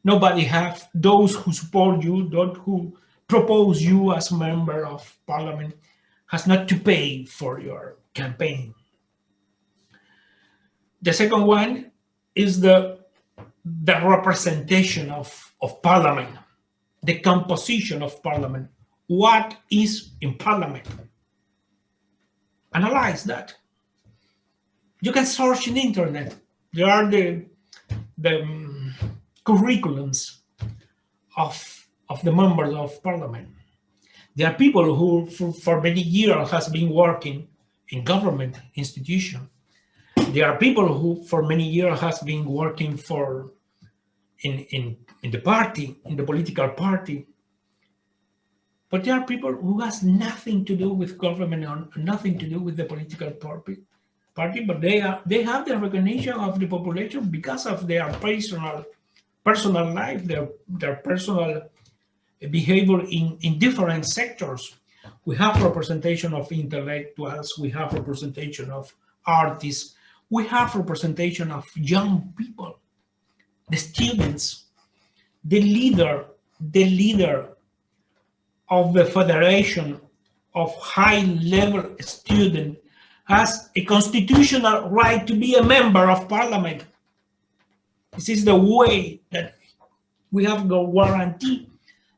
Nobody have, those who support you, those who propose you as member of parliament, has not to pay for your campaign. The second one is the representation of parliament, the composition of parliament. What is in parliament? Analyze that. You can search in the internet. There are the curriculums of the members of parliament. There are people who for many years has been working in government institution. There are people who for many years has been working in the party, in the political party. But there are people who has nothing to do with government or nothing to do with the political party, but they have the recognition of the population because of their personal life, their personal behavior in different sectors. We have representation of intellectuals, we have representation of artists, we have representation of young people, the students, the leader of the Federation of high-level students has a constitutional right to be a member of parliament. This is the way that we have to guarantee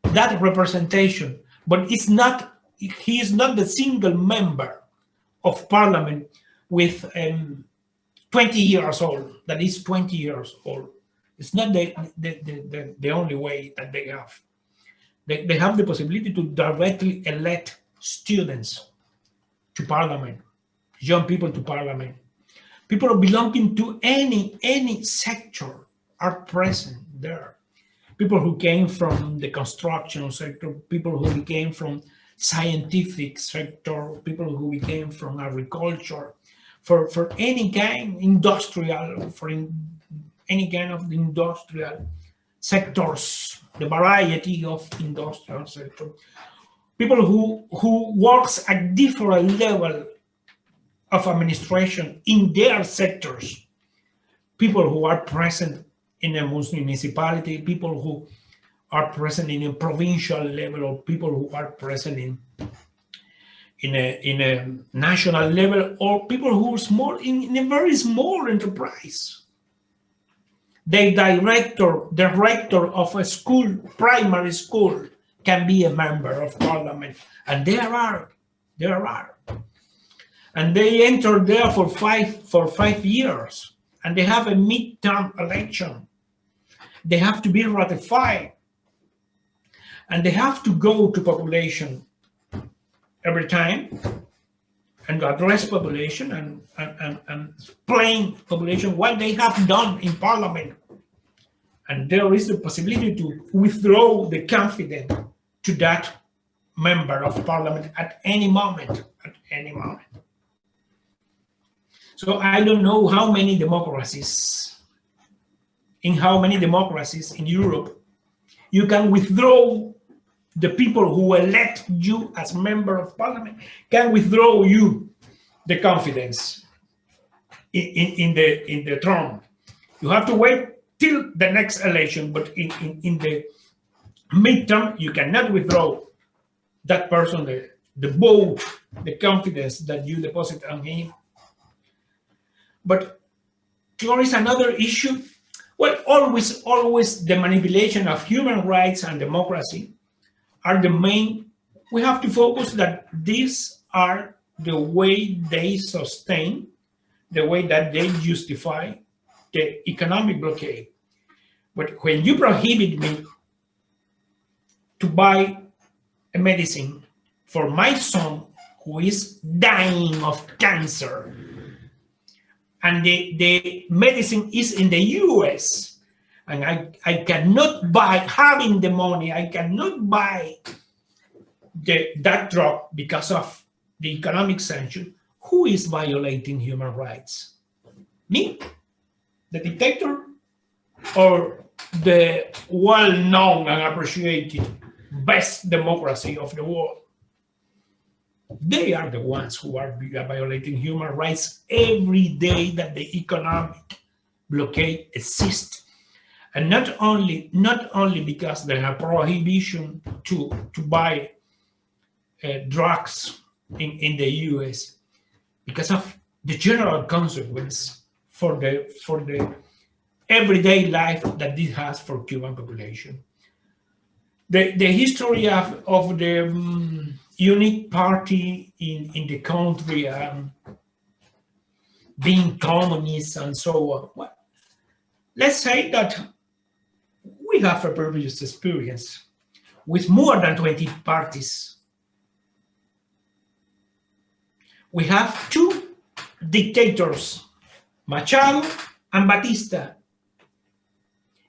that representation, but he is not the single member of parliament with 20 years old, that is 20 years old. It's not the only way that they have. They have the possibility to directly elect students to parliament, young people to parliament. People belonging to any sector are present there. People who came from the construction sector, people who came from scientific sector, people who came from agriculture, for any kind industrial, any kind of industrial sectors, the variety of industrial sector. People who works at different level of administration in their sectors. People who are present in a municipality, people who are present in a provincial level, or people who are present in a national level, or people who are small in a very small enterprise. The director of a school, primary school, can be a member of parliament, and there are, and they enter there for 5 years, and they have a midterm election. They have to be ratified, and they have to go to population every time and address population and explain population what they have done in parliament. And there is the possibility to withdraw the confidence to that member of parliament at any moment, So I don't know how many democracies in Europe you can withdraw the people who elect you as member of parliament, can withdraw you the confidence in the throne. You have to wait till the next election, but in the midterm, you cannot withdraw that person, the vote, the confidence that you deposit on him. But there is another issue. Well, always the manipulation of human rights and democracy are the main. We have to focus that these are the way they sustain, the way that they justify the economic blockade. But when you prohibit me to buy a medicine for my son who is dying of cancer, and the medicine is in the US, and I cannot buy, having the money, I cannot buy that drug because of the economic sanction, who is violating human rights? Me, the dictator, or the well-known and appreciated best democracy of the world? They are the ones who are violating human rights every day that the economic blockade exists. And not only because there are prohibition to buy drugs in the US, because of the general consequence for the everyday life that this has for Cuban population. The history of the unique party in the country, being communist and so on. Well, let's say that we have a previous experience with more than 20 parties. We have two dictators, Machado and Batista,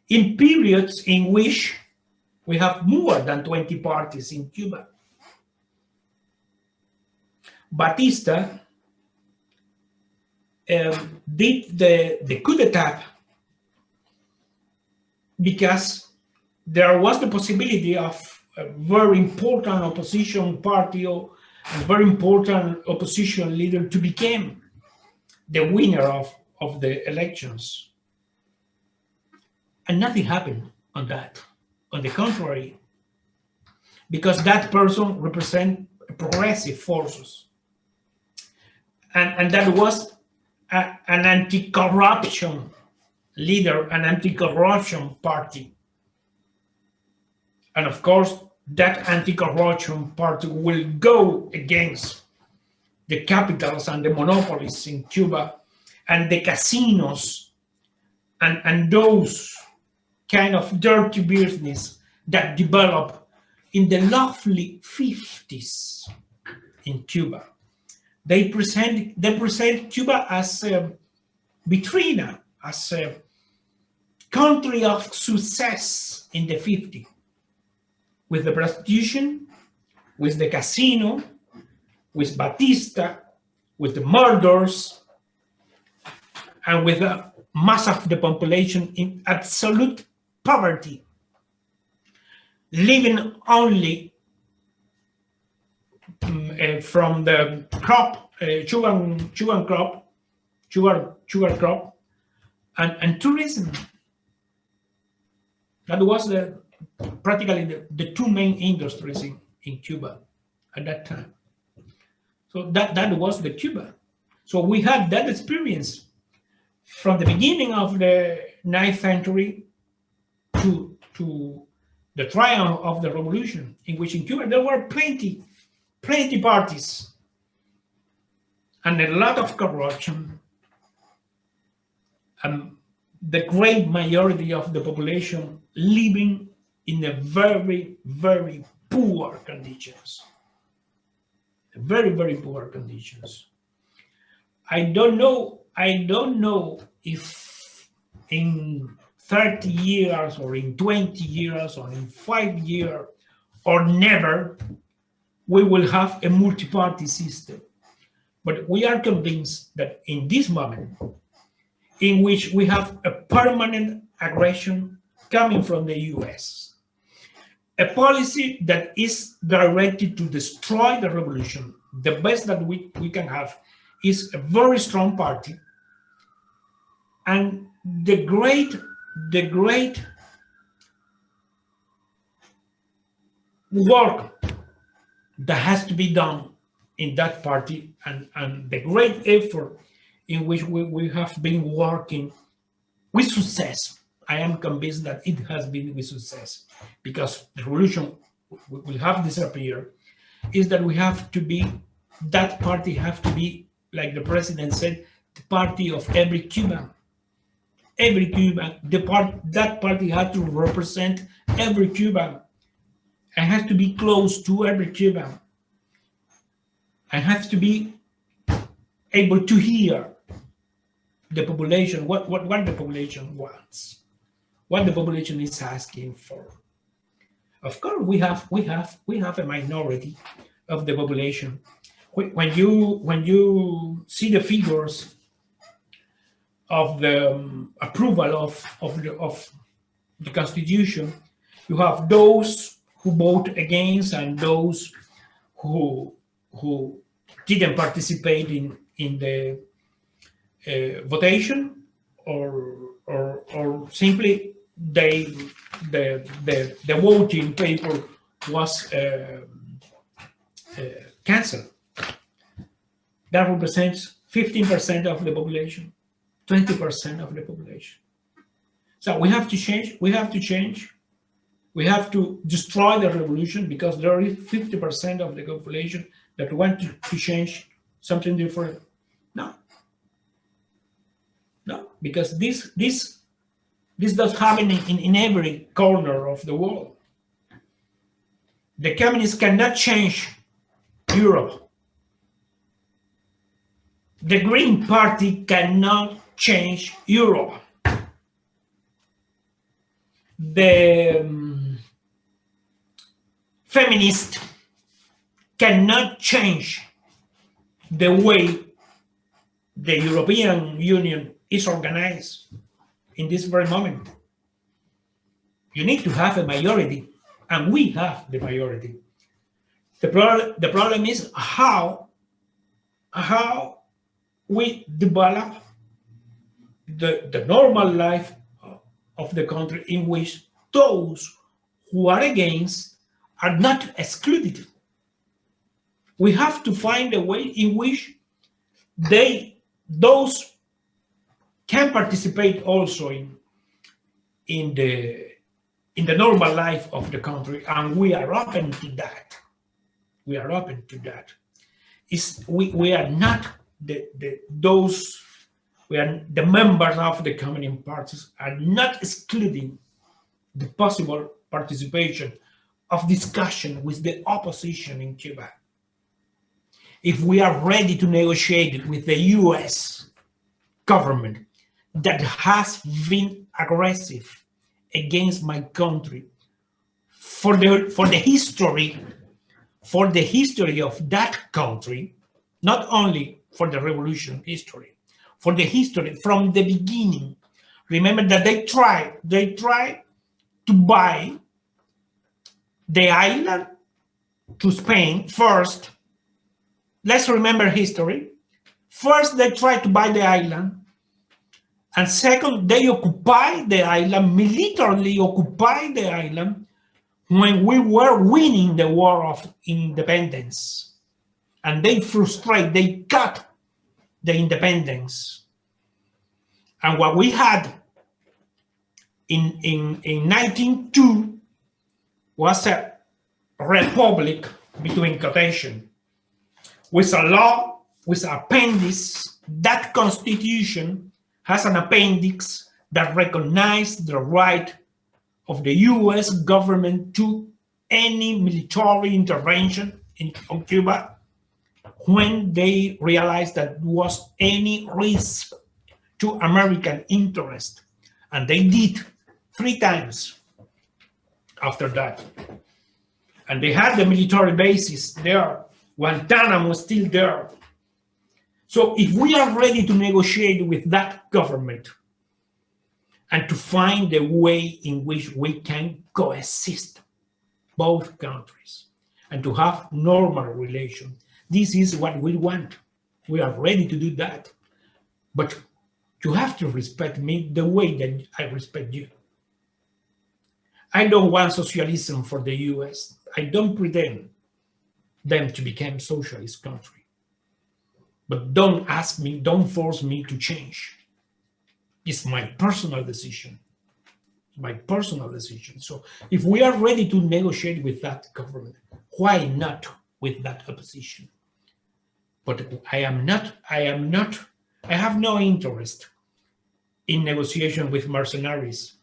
in periods in which we have more than 20 parties in Cuba. Batista did the coup d'etat because there was the possibility of a very important opposition party or a very important opposition leader to become the winner of the elections. And nothing happened on that. On the contrary, because that person represents progressive forces. And that was an anti-corruption leader, an anti-corruption party. And of course, that anti-corruption party will go against the capitals and the monopolies in Cuba and the casinos and those kind of dirty business that developed in the lovely 50s in Cuba. They present Cuba as a vitrina, as a country of success in the 50s, with the prostitution, with the casino, with Batista, with the murders, and with the mass of the population in absolute poverty, living only from the crop, sugar crop, and tourism. That was practically the two main industries in Cuba at that time. So that was the Cuba. So we had that experience from the beginning of the 9th century to the triumph of the revolution, in which in Cuba there were plenty parties and a lot of corruption, and the great majority of the population living in a very, very poor conditions. Very, very poor conditions. I don't know if in 30 years or in 20 years or in 5 years or never we will have a multi-party system. But we are convinced that in this moment, in which we have a permanent aggression coming from the US, a policy that is directed to destroy the revolution, the best that we can have is a very strong party, and the great work that has to be done in that party, and the great effort in which we have been working with success. I am convinced that it has been with success, because the revolution will have disappeared, is that we have to be, that party have to be, like the president said, the party of every Cuban. Every Cuban, that party has to represent every Cuban, and has to be close to every Cuban, and has to be able to hear the population, what the population wants, what the population is asking for. Of course, we have a minority of the population. When you see the figures of the approval of the Constitution, you have those who vote against and those who didn't participate in the votation, or simply the voting paper was cancelled. That represents 15% of the population, 20% of the population. So we have to change. We have to change. We have to destroy the revolution, because there is 50% of the population that want to change something different. No, because this does happen in every corner of the world. The communists cannot change Europe. The Green Party cannot change Europe. The feminists cannot change the way the European Union is organized in this very moment. You need to have a majority, and we have the majority. The problem is how we develop the normal life of the country, in which those who are against are not excluded. We have to find a way in which those can participate also in the normal life of the country, and we are open to that. We are open to that. We are not we are the members of the communist parties are not excluding the possible participation of discussion with the opposition in Cuba. If we are ready to negotiate with the US government that has been aggressive against my country for the history of that country, not only for the revolution history, for the history from the beginning. Remember that they tried to buy the island to Spain first. Let's remember history. First, they tried to buy the island. And second, they occupied the island, militarily occupied the island, when we were winning the war of independence. And they cut the independence. And what we had in 1902 was a republic, between quotation, with a law, with an appendix. That constitution has an appendix that recognized the right of the US government to any military intervention on Cuba when they realized that there was any risk to American interest. And they did 3 times after that. And they had the military bases there. Guantanamo was still there. So if we are ready to negotiate with that government and to find a way in which we can coexist, both countries, and to have normal relations, this is what we want. We are ready to do that. But you have to respect me the way that I respect you. I don't want socialism for the US. I don't pretend them to become socialist country. But don't ask me, don't force me to change. It's my personal decision. My personal decision. So if we are ready to negotiate with that government, why not with that opposition? But I have no interest in negotiation with mercenaries.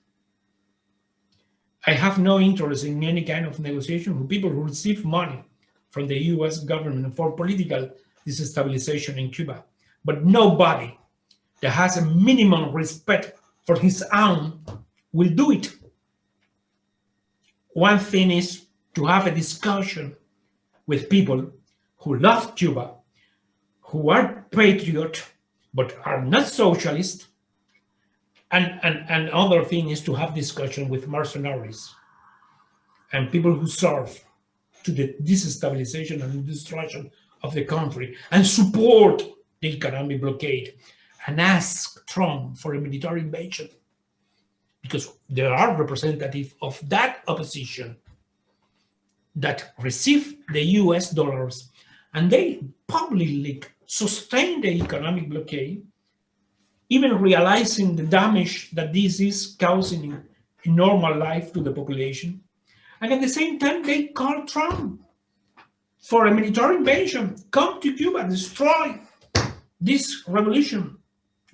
I have no interest in any kind of negotiation with people who receive money from the US government for political destabilization in Cuba. But nobody that has a minimum respect for his own will do it. One thing is to have a discussion with people who love Cuba, who are patriots, but are not socialist. And other thing is to have discussion with mercenaries and people who serve to the destabilization and destruction of the country and support the economic blockade and ask Trump for a military invasion, because there are representatives of that opposition that receive the US dollars and they publicly sustain the economic blockade, even realizing the damage that this is causing in normal life to the population. And at the same time, they call Trump for a military invasion. Come to Cuba, destroy this revolution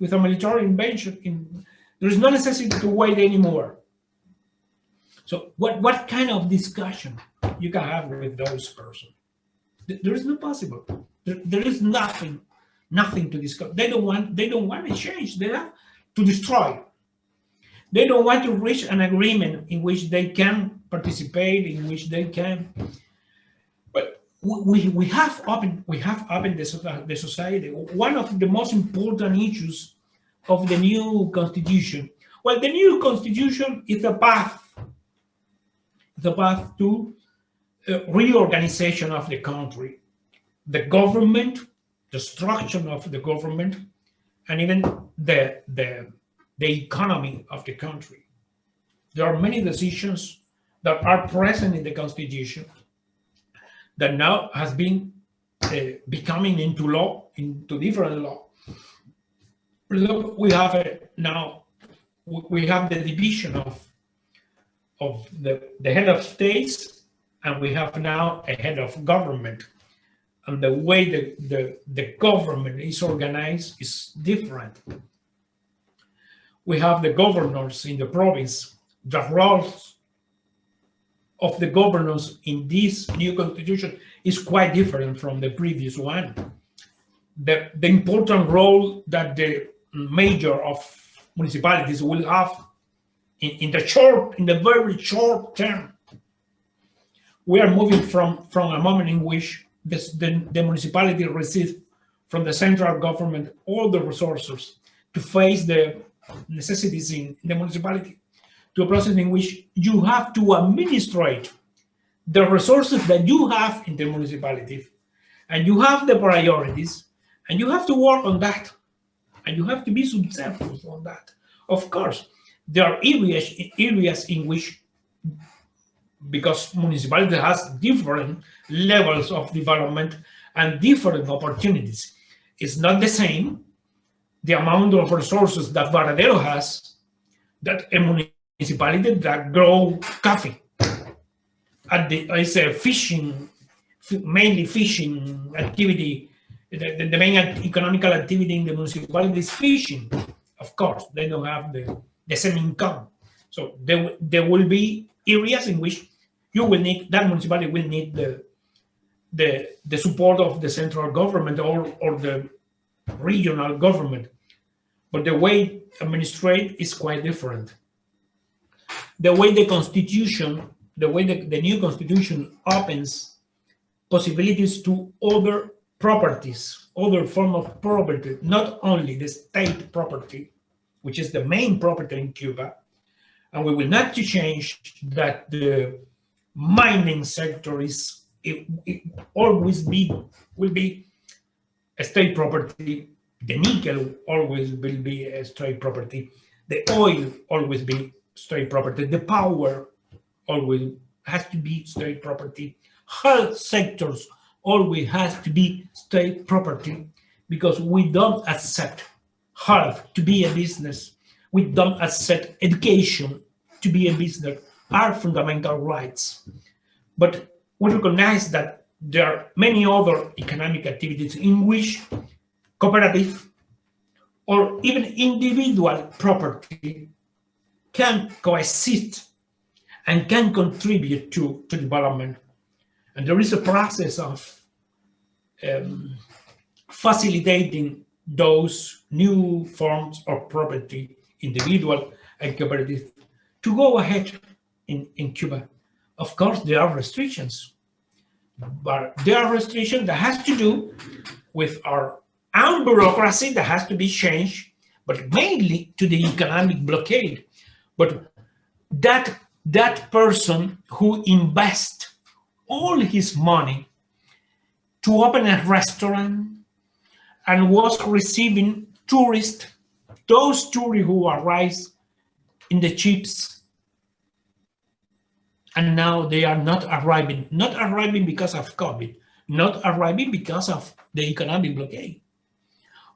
with a military invasion. There is no necessity to wait anymore. So what kind of discussion you can have with those persons? There is no possible. There is nothing to discuss. They don't want a change. They have to destroy. They don't want to reach an agreement in which they can participate, in which they can. But we have opened the society. One of the most important issues of the new constitution. Well, the new constitution is a path to reorganization of the country, the government, the structure of the government, and even the economy of the country. There are many decisions that are present in the constitution that now has been becoming into law, into different law. We have we have the division of the head of states, and we have now a head of government. And the way the government is organized is different. We have the governors in the province. The roles of the governors in this new constitution is quite different from the previous one. The important role that the mayor of municipalities will have in the very short term. We are moving from a moment in which the municipality receives from the central government all the resources to face the necessities in the municipality, to a process in which you have to administrate the resources that you have in the municipality, and you have the priorities, and you have to work on that, and you have to be successful on that. Of course, there are areas in which, because municipality has different levels of development and different opportunities. It's not the same, the amount of resources that Varadero has, that a municipality that grow coffee. It's a fishing, mainly fishing activity. The main economical activity in the municipality is fishing. Of course, they don't have the same income. So there will be areas in which that municipality will need the support of the central government or the regional government. But the way administrate is quite different. The way the constitution, the way the new constitution opens possibilities to other properties, other form of property, not only the state property, which is the main property in Cuba, and we will not change that the mining sector is it always will be a state property. The nickel always will be a state property. The oil always be state property. The power always has to be state property. Health sectors always has to be state property, because we don't accept health to be a business. We don't accept education to be a business, are fundamental rights. But we recognize that there are many other economic activities in which cooperative or even individual property can coexist and can contribute to development. And there is a process of facilitating those new forms of property, individual and cooperative, to go ahead in Cuba. Of course, there are restrictions, but there are restrictions that has to do with our own bureaucracy that has to be changed, but mainly to the economic blockade. But that person who invests all his money to open a restaurant and was receiving tourists, those tourists who arrive in the ships, and now they are not arriving because of COVID, not arriving because of the economic blockade.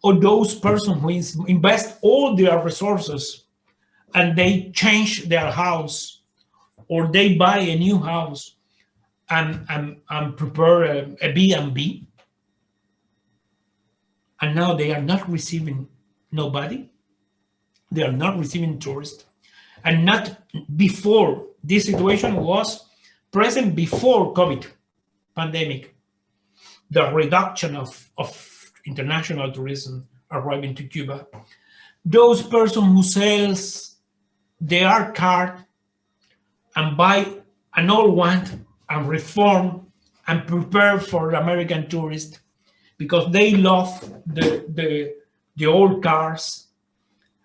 Or those persons who invest all their resources and they change their house, or they buy a new house and prepare a B&B, and now they are not receiving nobody, they are not receiving tourists, and not before. This situation was present before COVID pandemic, the reduction of international tourism arriving to Cuba. Those persons who sells their card and buy an old one and reform and prepare for the American tourist, because they love the old cars,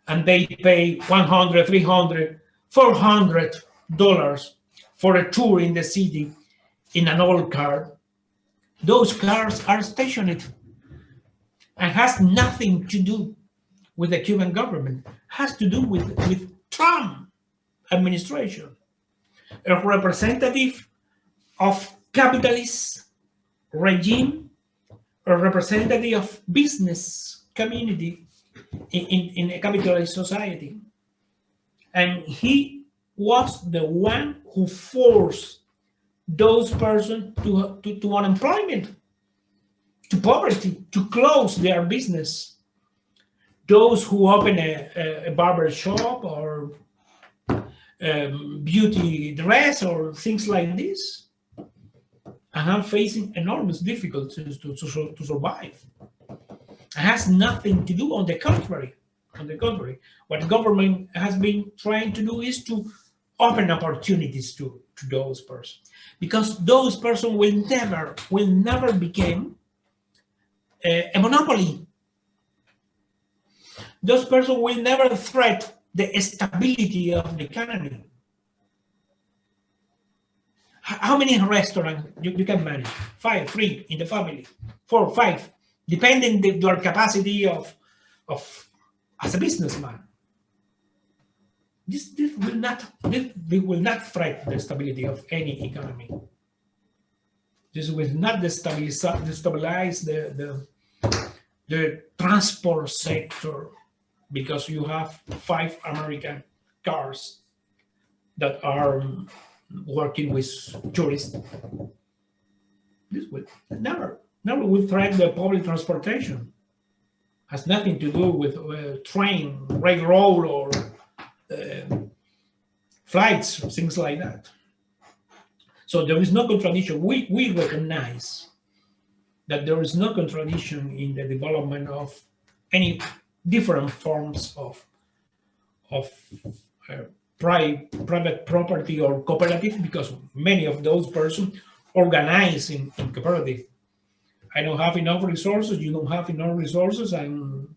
and they pay $100, $300, $400 for a tour in the city in an old car. Those cars are stationed and has nothing to do with the Cuban government, has to do with Trump administration, a representative of capitalist regime, a representative of business community in a capitalist society. And he was the one who forced those persons to unemployment, to poverty, to close their business. Those who open a barber shop or beauty dress or things like this, and are facing enormous difficulties to survive. It has nothing to do, on the contrary. What the government has been trying to do is to open opportunities to those persons, because those persons will never become a monopoly. Those persons will never threaten the stability of the economy. How many restaurants you can manage? 5, 3 in the family, 4, 5, depending on your capacity of as a businessman. This will not threaten the stability of any economy. This will not destabilize the transport sector, because you have 5 American cars that are working with tourists. This will never will threaten the public transportation. Has nothing to do with train, railroad, or flights, or things like that. So there is no contradiction. We recognize that there is no contradiction in the development of any different forms of private property or cooperative, because many of those persons organize in cooperative I don't have enough resources, you don't have enough resources, and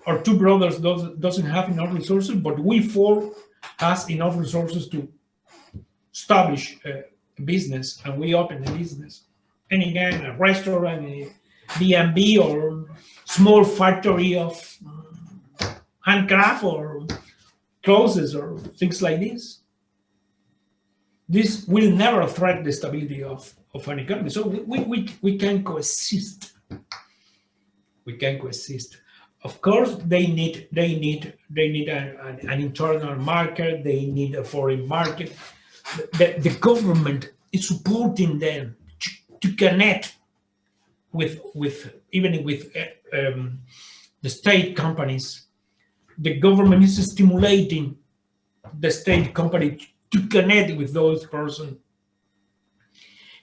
our two brothers doesn't have enough resources, but we four has enough resources to establish a business, and we open a business. And again, a restaurant, a B&B, or small factory of handcraft or clothes or things like this. This will never threaten the stability of an economy. So we can coexist. We can coexist. Of course, they need an internal market. They need a foreign market. The government is supporting them to connect with even with the state companies. The government is stimulating the state company to connect with those persons.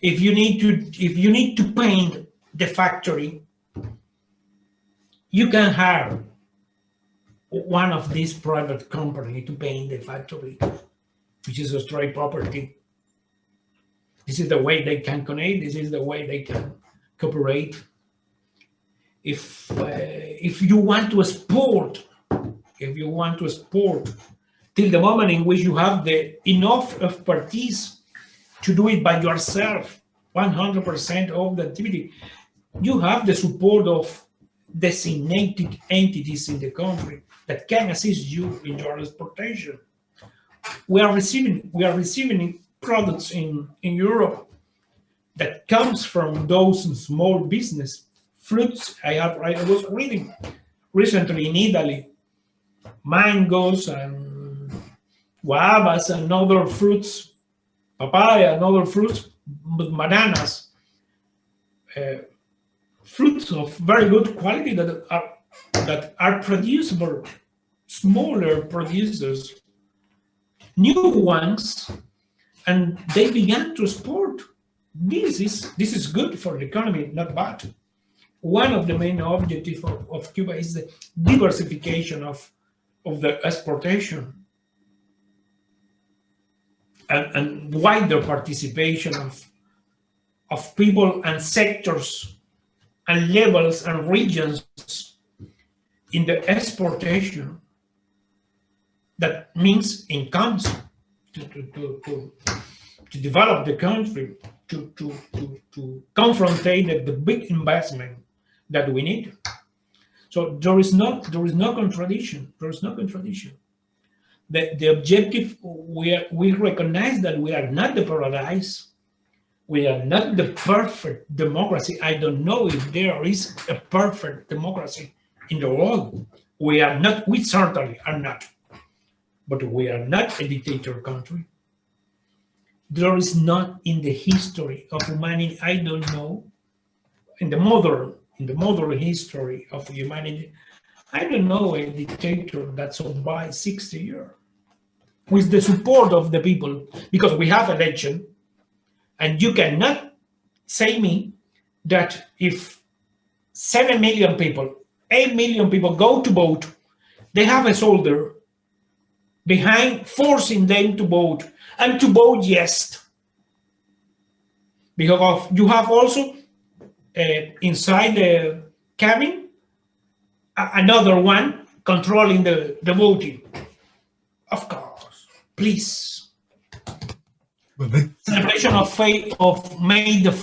If you need to paint the factory, you can hire one of these private companies to paint the factory, which is a straight property. This is the way they can connect. This is the way they can cooperate. If you want to export, till the moment in which you have the enough expertise to do it by yourself, 100% of the activity, you have the support of designated entities in the country that can assist you in your exportation. We are receiving products in Europe that comes from those small business fruits. I was reading recently in Italy, mangoes and guavas and other fruits, papaya and other fruits, bananas, fruits of very good quality that are produced by smaller producers, new ones, and they began to export. This is good for the economy, not bad. One of the main objectives of Cuba is the diversification of the exportation and wider participation of people and sectors and levels and regions in the exportation. That means incomes to develop the country, to confront the big investment that we need. So there is no contradiction. There is no contradiction. The objective, we recognize that we are not the paradise. We are not the perfect democracy. I don't know if there is a perfect democracy in the world. We are not. We certainly are not. But we are not a dictator country. There is not in the history of humanity, I don't know, in the modern history of humanity, I don't know a dictator that survived 60 years with the support of the people, because we have election, and you cannot say me that if 7 million people, 8 million people go to vote, they have a soldier behind forcing them to vote, and to vote yes. Because you have also inside the cabin another one controlling the voting. Of course, please. Celebration of faith of May the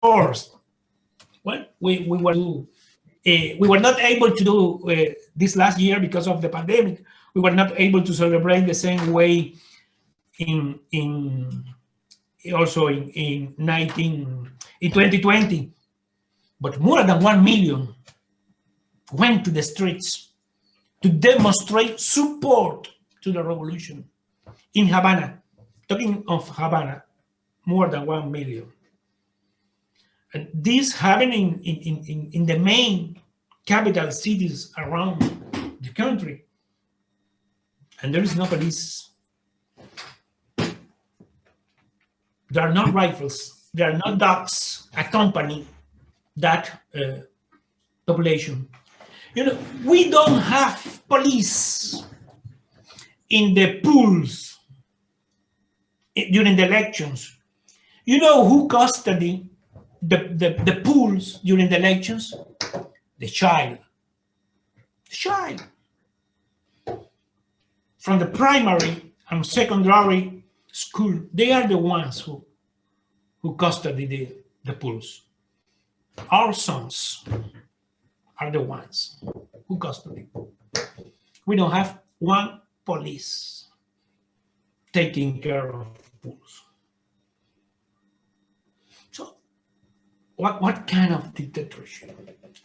4th. Well, we were not able to do this last year because of the pandemic. We were not able to celebrate the same way in 2020. But more than 1 million went to the streets to demonstrate support to the revolution in Havana. Talking of Havana, more than 1 million. And this happening in the main capital cities around the country. And there is no police. There are no rifles. There are no dogs accompanying that population. You know, we don't have police in the polls during the elections. You know who custody the pools during the elections? The child. The child. From the primary and secondary school, they are the ones who custody the pools. Our sons are the ones who custody. We don't have one police taking care of pools. So what kind of dictatorship?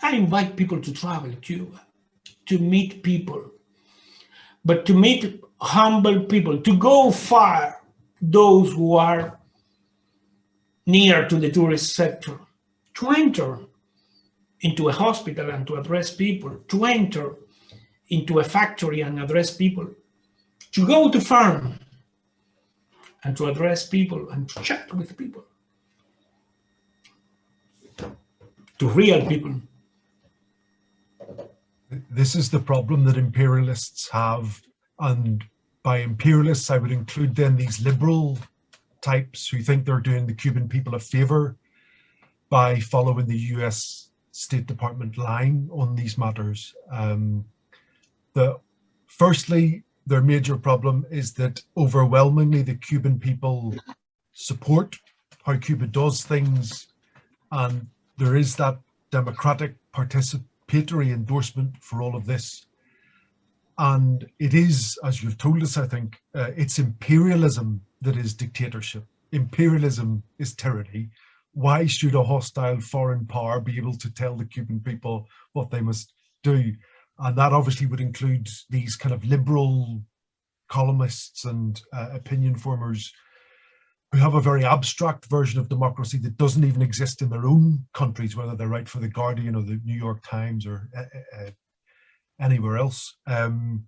I invite people to travel to Cuba, to meet people, but to meet humble people, to go far, those who are near to the tourist sector, to enter into a hospital and to address people, to enter into a factory and address people, to go to farm and to address people and to chat with people, to real people. This is the problem that imperialists have, and by imperialists I would include then these liberal types who think they're doing the Cuban people a favor by following the US State Department line on these matters. Firstly, their major problem is that overwhelmingly the Cuban people support how Cuba does things, and there is that democratic participatory endorsement for all of this. And it is, as you've told us, I think, it's imperialism that is dictatorship. Imperialism is tyranny. Why should a hostile foreign power be able to tell the Cuban people what they must do? And that obviously would include these kind of liberal columnists and opinion formers who have a very abstract version of democracy that doesn't even exist in their own countries, whether they write for The Guardian or the New York Times or anywhere else. And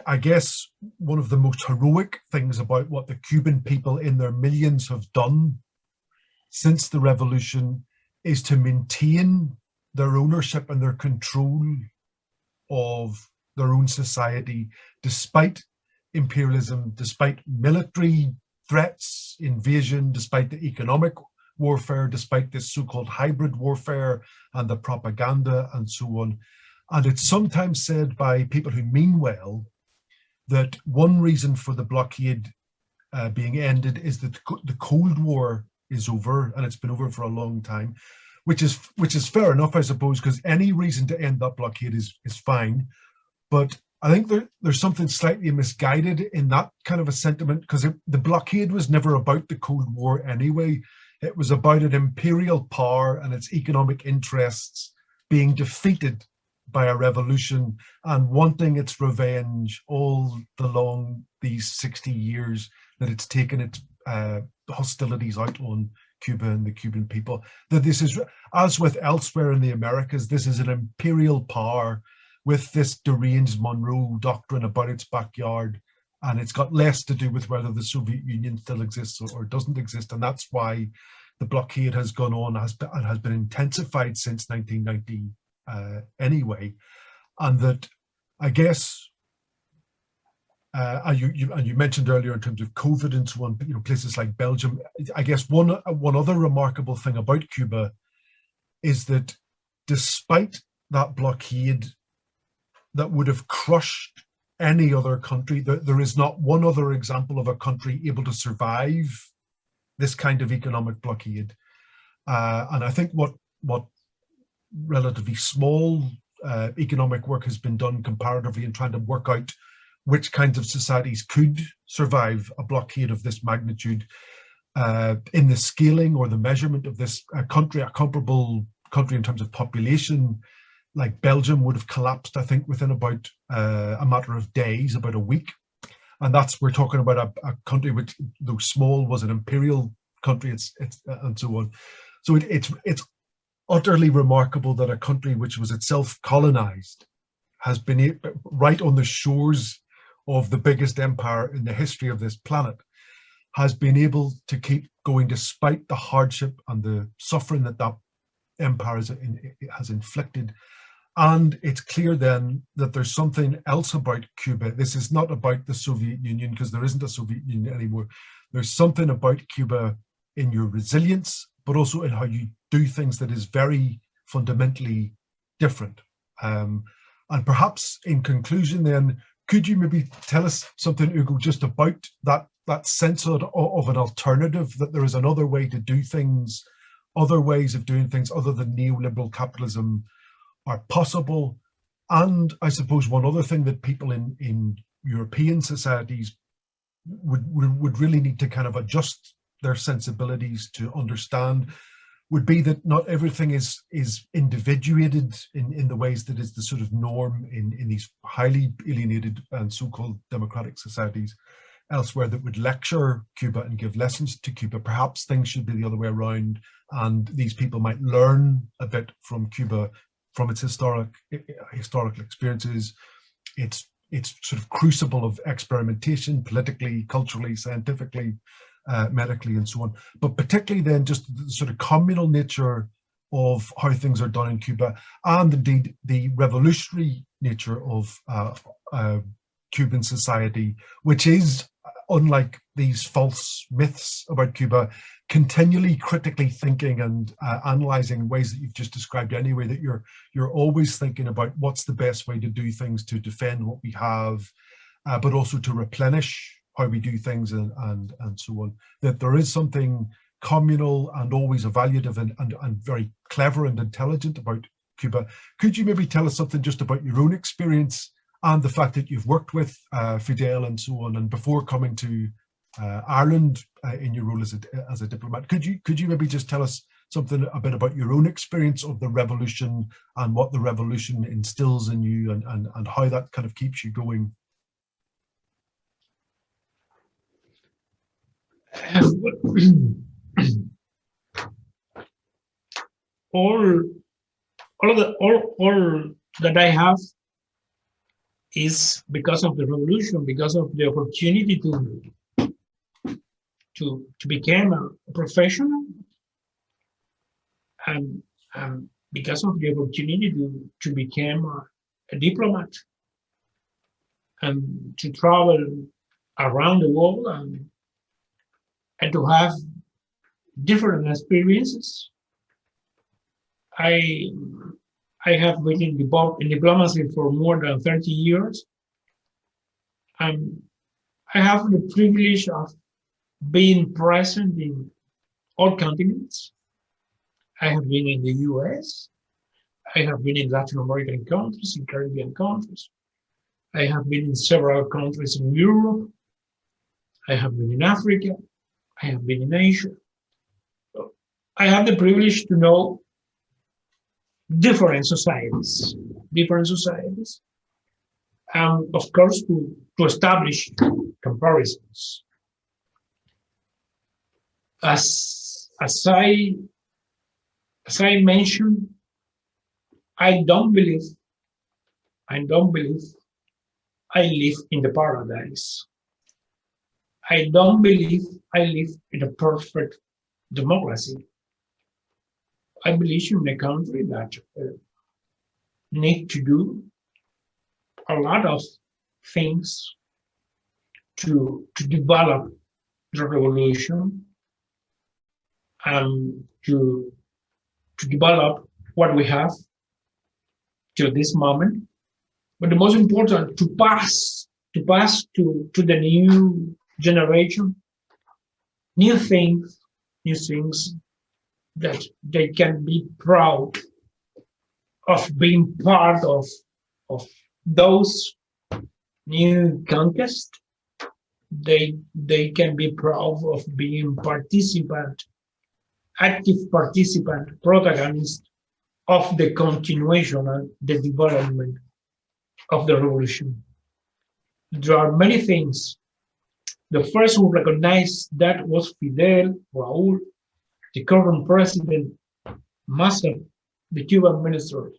I guess one of the most heroic things about what the Cuban people in their millions have done since the revolution is to maintain their ownership and their control of their own society, despite imperialism, despite military threats, invasion, despite the economic warfare, despite this so-called hybrid warfare and the propaganda and so on. And it's sometimes said by people who mean well that one reason for the blockade being ended is that the Cold War is over, and it's been over for a long time, which is fair enough, I suppose, because any reason to end that blockade is fine. But I think there's something slightly misguided in that kind of a sentiment, because the blockade was never about the Cold War anyway. It was about an imperial power and its economic interests being defeated by a revolution and wanting its revenge all along these 60 years that it's taken its hostilities out on Cuba and the Cuban people. That this is, as with elsewhere in the Americas, this is an imperial power with this deranged Monroe doctrine about its backyard, and it's got less to do with whether the Soviet Union still exists or doesn't exist. And that's why the blockade has gone on and has been intensified since 1990 anyway. And that, I guess, you mentioned earlier in terms of COVID and so on, places like Belgium. I guess one other remarkable thing about Cuba is that despite that blockade that would have crushed any other country, there is not one other example of a country able to survive this kind of economic blockade. And I think what relatively small economic work has been done comparatively in trying to work out which kinds of societies could survive a blockade of this magnitude in the scaling or the measurement of this country. A comparable country in terms of population, like Belgium, would have collapsed, I think, within about a matter of days, about a week. And we're talking about a country which, though small, was an imperial country, and so on. So it's utterly remarkable that a country which was itself colonized has been right on the shores of the biggest empire in the history of this planet, has been able to keep going despite the hardship and the suffering that empire has inflicted. And it's clear then that there's something else about Cuba. This is not about the Soviet Union, because there isn't a Soviet Union anymore. There's something about Cuba in your resilience, but also in how you do things that is very fundamentally different. And perhaps in conclusion then, could you maybe tell us something, Hugo, just about that sense of an alternative, that there is another way to do things, other ways of doing things other than neoliberal capitalism are possible? And I suppose one other thing that people in European societies would really need to kind of adjust their sensibilities to understand would be that not everything is individuated in the ways that is the sort of norm in these highly alienated and so-called democratic societies elsewhere that would lecture Cuba and give lessons to Cuba. Perhaps things should be the other way around, and these people might learn a bit from Cuba, from its historical experiences, its sort of crucible of experimentation, politically, culturally, scientifically, medically, and so on. But particularly then just the sort of communal nature of how things are done in Cuba, and indeed the revolutionary nature of Cuban society, which is, unlike these false myths about Cuba, continually critically thinking and analyzing in ways that you've just described anyway, that you're always thinking about what's the best way to do things to defend what we have, but also to replenish how we do things and so on. That there is something communal and always evaluative and very clever and intelligent about Cuba. Could you maybe tell us something just about your own experience and the fact that you've worked with Fidel and so on, and before coming to Ireland in your role as a diplomat? Could you maybe just tell us something a bit about your own experience of the revolution and what the revolution instills in you, and how that kind of keeps you going? all that I have is because of the revolution, because of the opportunity to become a professional, and because of the opportunity to become a diplomat and to travel around the world and to have different experiences. I have been in diplomacy for more than 30 years. And I have the privilege of being present in all continents. I have been in the US. I have been in Latin American countries, in Caribbean countries. I have been in several countries in Europe. I have been in Africa. I have been in Asia. I have the privilege to know different societies, and of course to establish comparisons. As I mentioned, I don't believe I live in the paradise. I don't believe I live in a perfect democracy. I believe in a country that need to do a lot of things to develop the revolution and to develop what we have till this moment. But the most important, to pass to the new generation new things that they can be proud of being part of those new conquests. They can be proud of being active participant, protagonist of the continuation and the development of the revolution. There are many things. The first who recognized that was Fidel, Raúl, the current president, Massa, the Cuban minister.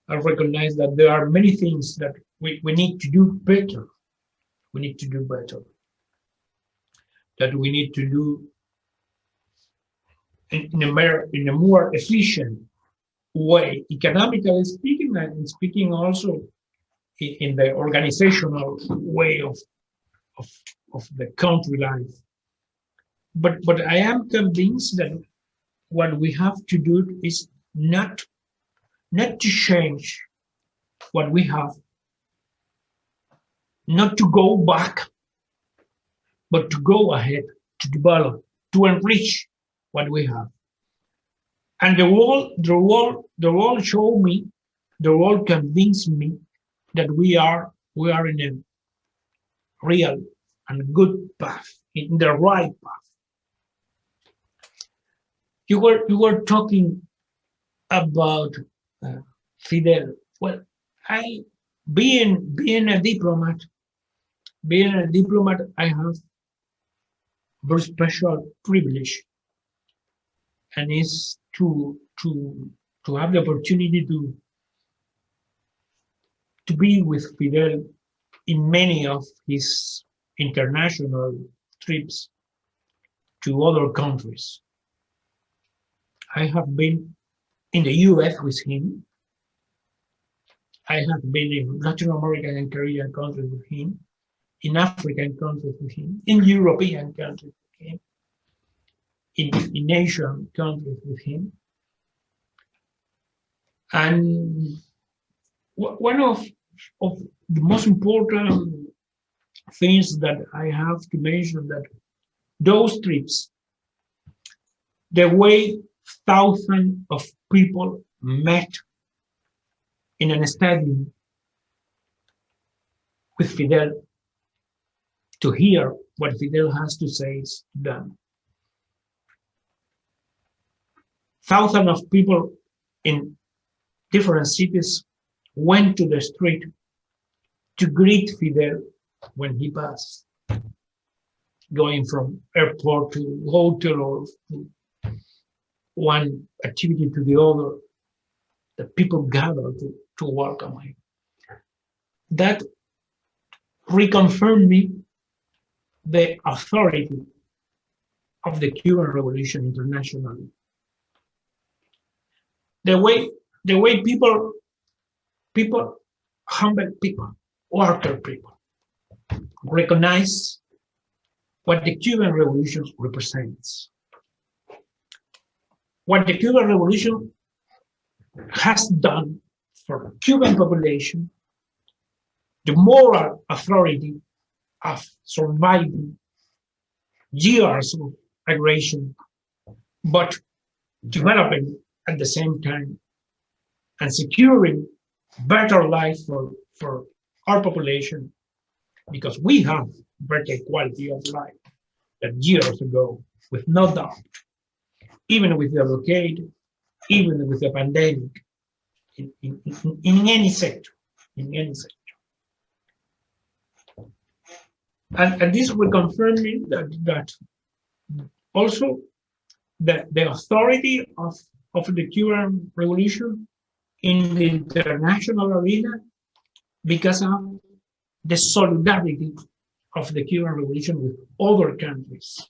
I recognize that there are many things that we need to do better. We need to do better. That we need to do in a more efficient way, economically speaking, and speaking also in the organizational way of the country life. but I am convinced that what we have to do is not to change what we have, not to go back, but to go ahead, to develop, to enrich what we have. And the world showed me, the world convinced me that we are in a real and good path, in the right path. You were talking about Fidel. Well, being a diplomat, I have very special privilege, and is to have the opportunity to be with Fidel in many of his international trips to other countries. I have been in the US with him. I have been in Latin American and Caribbean countries with him, in African countries with him, in European countries with him, in Asian countries with him. And one of the most important things that I have to mention, that those trips, the way thousands of people met in a stadium with Fidel to hear what Fidel has to say to them. Thousands of people in different cities went to the street to greet Fidel when he passed, going from airport to hotel or one activity to the other. The people gathered to welcome him. That reconfirmed me the authority of the Cuban Revolution internationally. The way people, humble people, worker people, recognize what the Cuban Revolution represents. What the Cuban Revolution has done for the Cuban population, the moral authority of surviving years of aggression, but developing at the same time and securing better life for our population, because we have better quality of life than years ago, with no doubt. Even with the blockade, even with the pandemic, in any sector, And this will confirm me that also the authority of the Cuban Revolution in the international arena, because of the solidarity of the Cuban Revolution with other countries,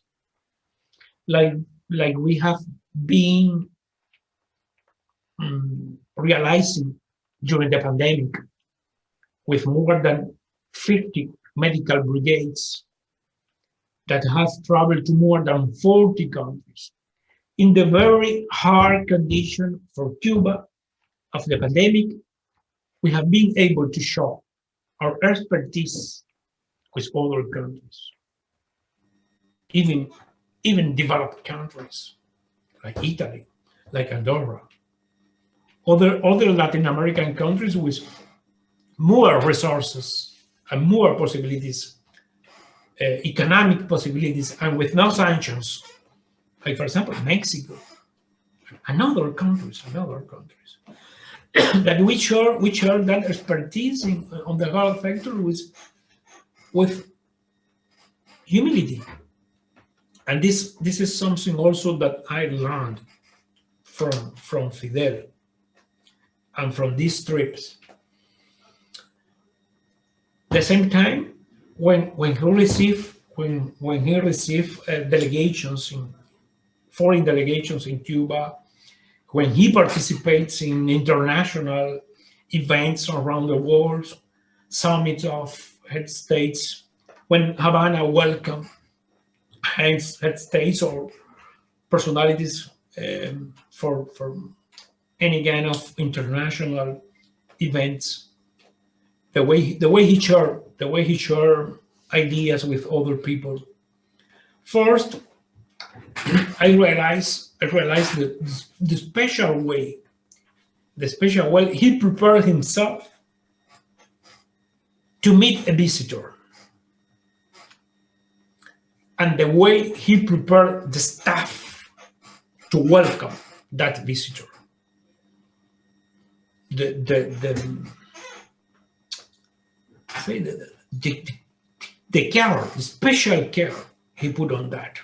like we have been realizing during the pandemic, with more than 50 medical brigades that have traveled to more than 40 countries. In the very hard condition for Cuba of the pandemic, we have been able to show our expertise with other countries, even developed countries like Italy, like Andorra, other Latin American countries with more resources and more possibilities, economic possibilities, and with no sanctions, like for example Mexico and other countries, that we share that expertise on the health sector with humility. And this is something also that I learned from Fidel and from these trips. At the same time, when he received delegations, foreign delegations in Cuba, when he participates in international events around the world, summits of head states, when Havana welcomed head states or personalities for any kind of international events. The way he shared ideas with other people. First, I realized the special way he prepared himself to meet a visitor, and the way he prepared the staff to welcome that visitor. The care, the special care he put on that,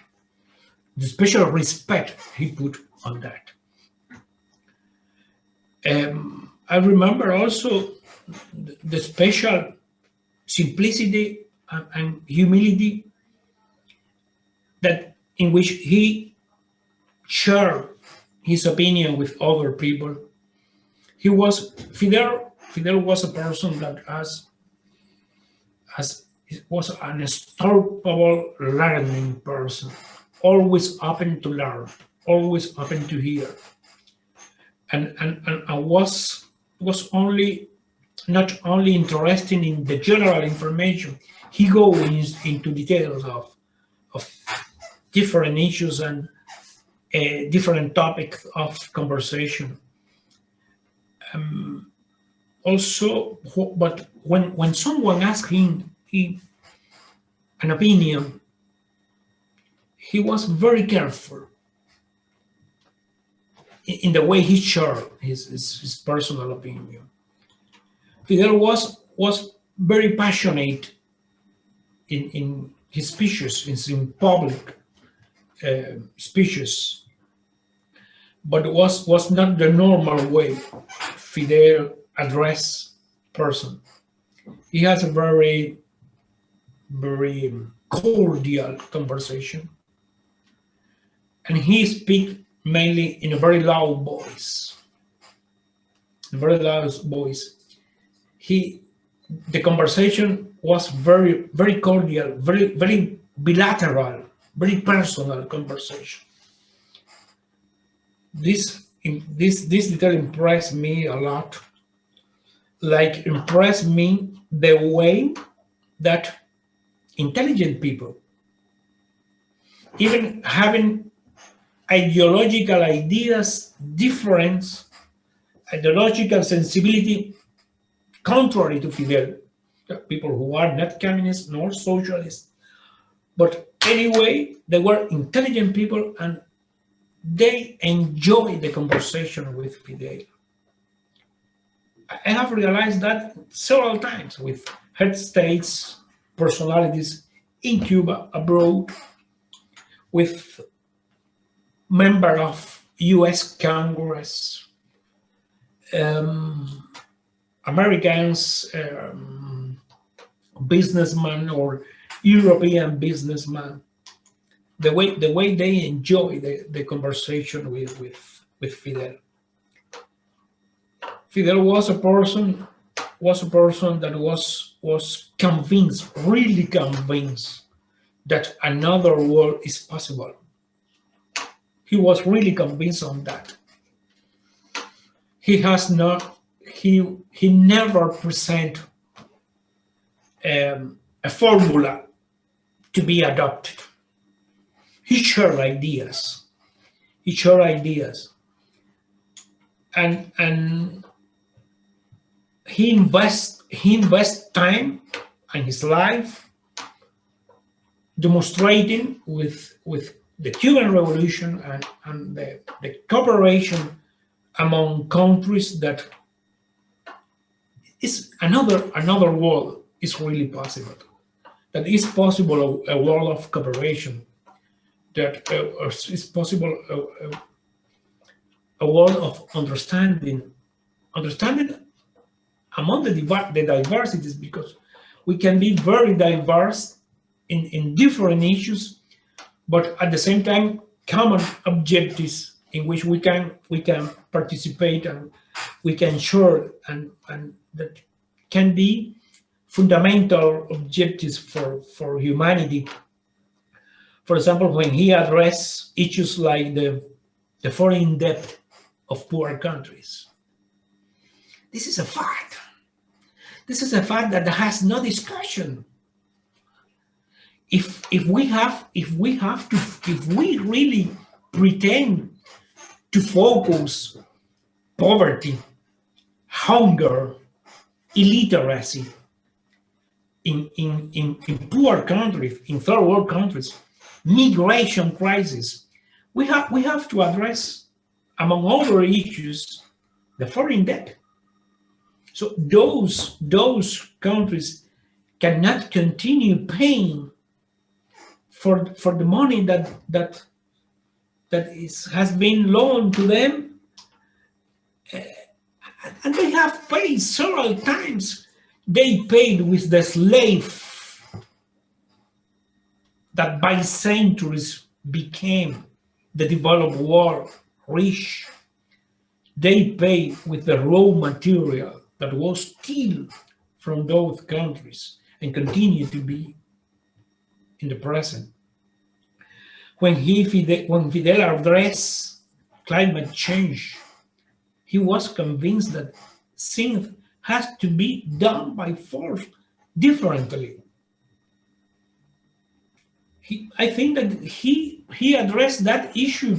the special respect he put on that. I remember also the special simplicity and humility that in which he shared his opinion with other people. Fidel was a person that was an unstoppable learning person, always open to learn, always open to hear, and was not only interested in the general information. He goes into details of different issues and different topics of conversation. Also, but when someone asks him an opinion, he was very careful in the way he shared his personal opinion. Fidel was very passionate in his speeches, in public speeches, but was not the normal way Fidel address person. He has a very cordial conversation, and he speaks mainly in a very loud voice. The conversation was very cordial, very bilateral, very personal conversation. This detail impressed me a lot. Like, impressed me the way that intelligent people, even having ideological ideas difference, ideological sensibility contrary to Fidel, people who are not communists nor socialists, but anyway, they were intelligent people and they enjoy the conversation with Fidel. I have realized that several times with head states, personalities in Cuba, abroad, with members of US Congress, Americans, businessmen or European businessmen, the way they enjoy the conversation with Fidel. Fidel was a person that was convinced, really convinced, that another world is possible. He was really convinced on that. He never present a formula to be adopted. He shared ideas. And he invests time and his life demonstrating with the Cuban Revolution and the cooperation among countries that is another world is really possible. That is possible a world of cooperation. That is possible a world of understanding among the diversities, because we can be very diverse in different issues, but at the same time common objectives in which we can participate and we can share, and that can be fundamental objectives for humanity. For example, when he addressed issues like the foreign debt of poor countries. This is a fact. This is a fact that has no discussion. If we really pretend to focus poverty, hunger, illiteracy in poor countries, in third world countries, migration crisis, we have to address, among other issues, the foreign debt. So those countries cannot continue paying for the money that has been loaned to them, and they have paid several times. They paid with the slave that by centuries became the developed world rich. They paid with the raw material that was still from those countries and continue to be in the present. When Fidel addressed climate change, he was convinced that things has to be done by force differently. I think that he addressed that issue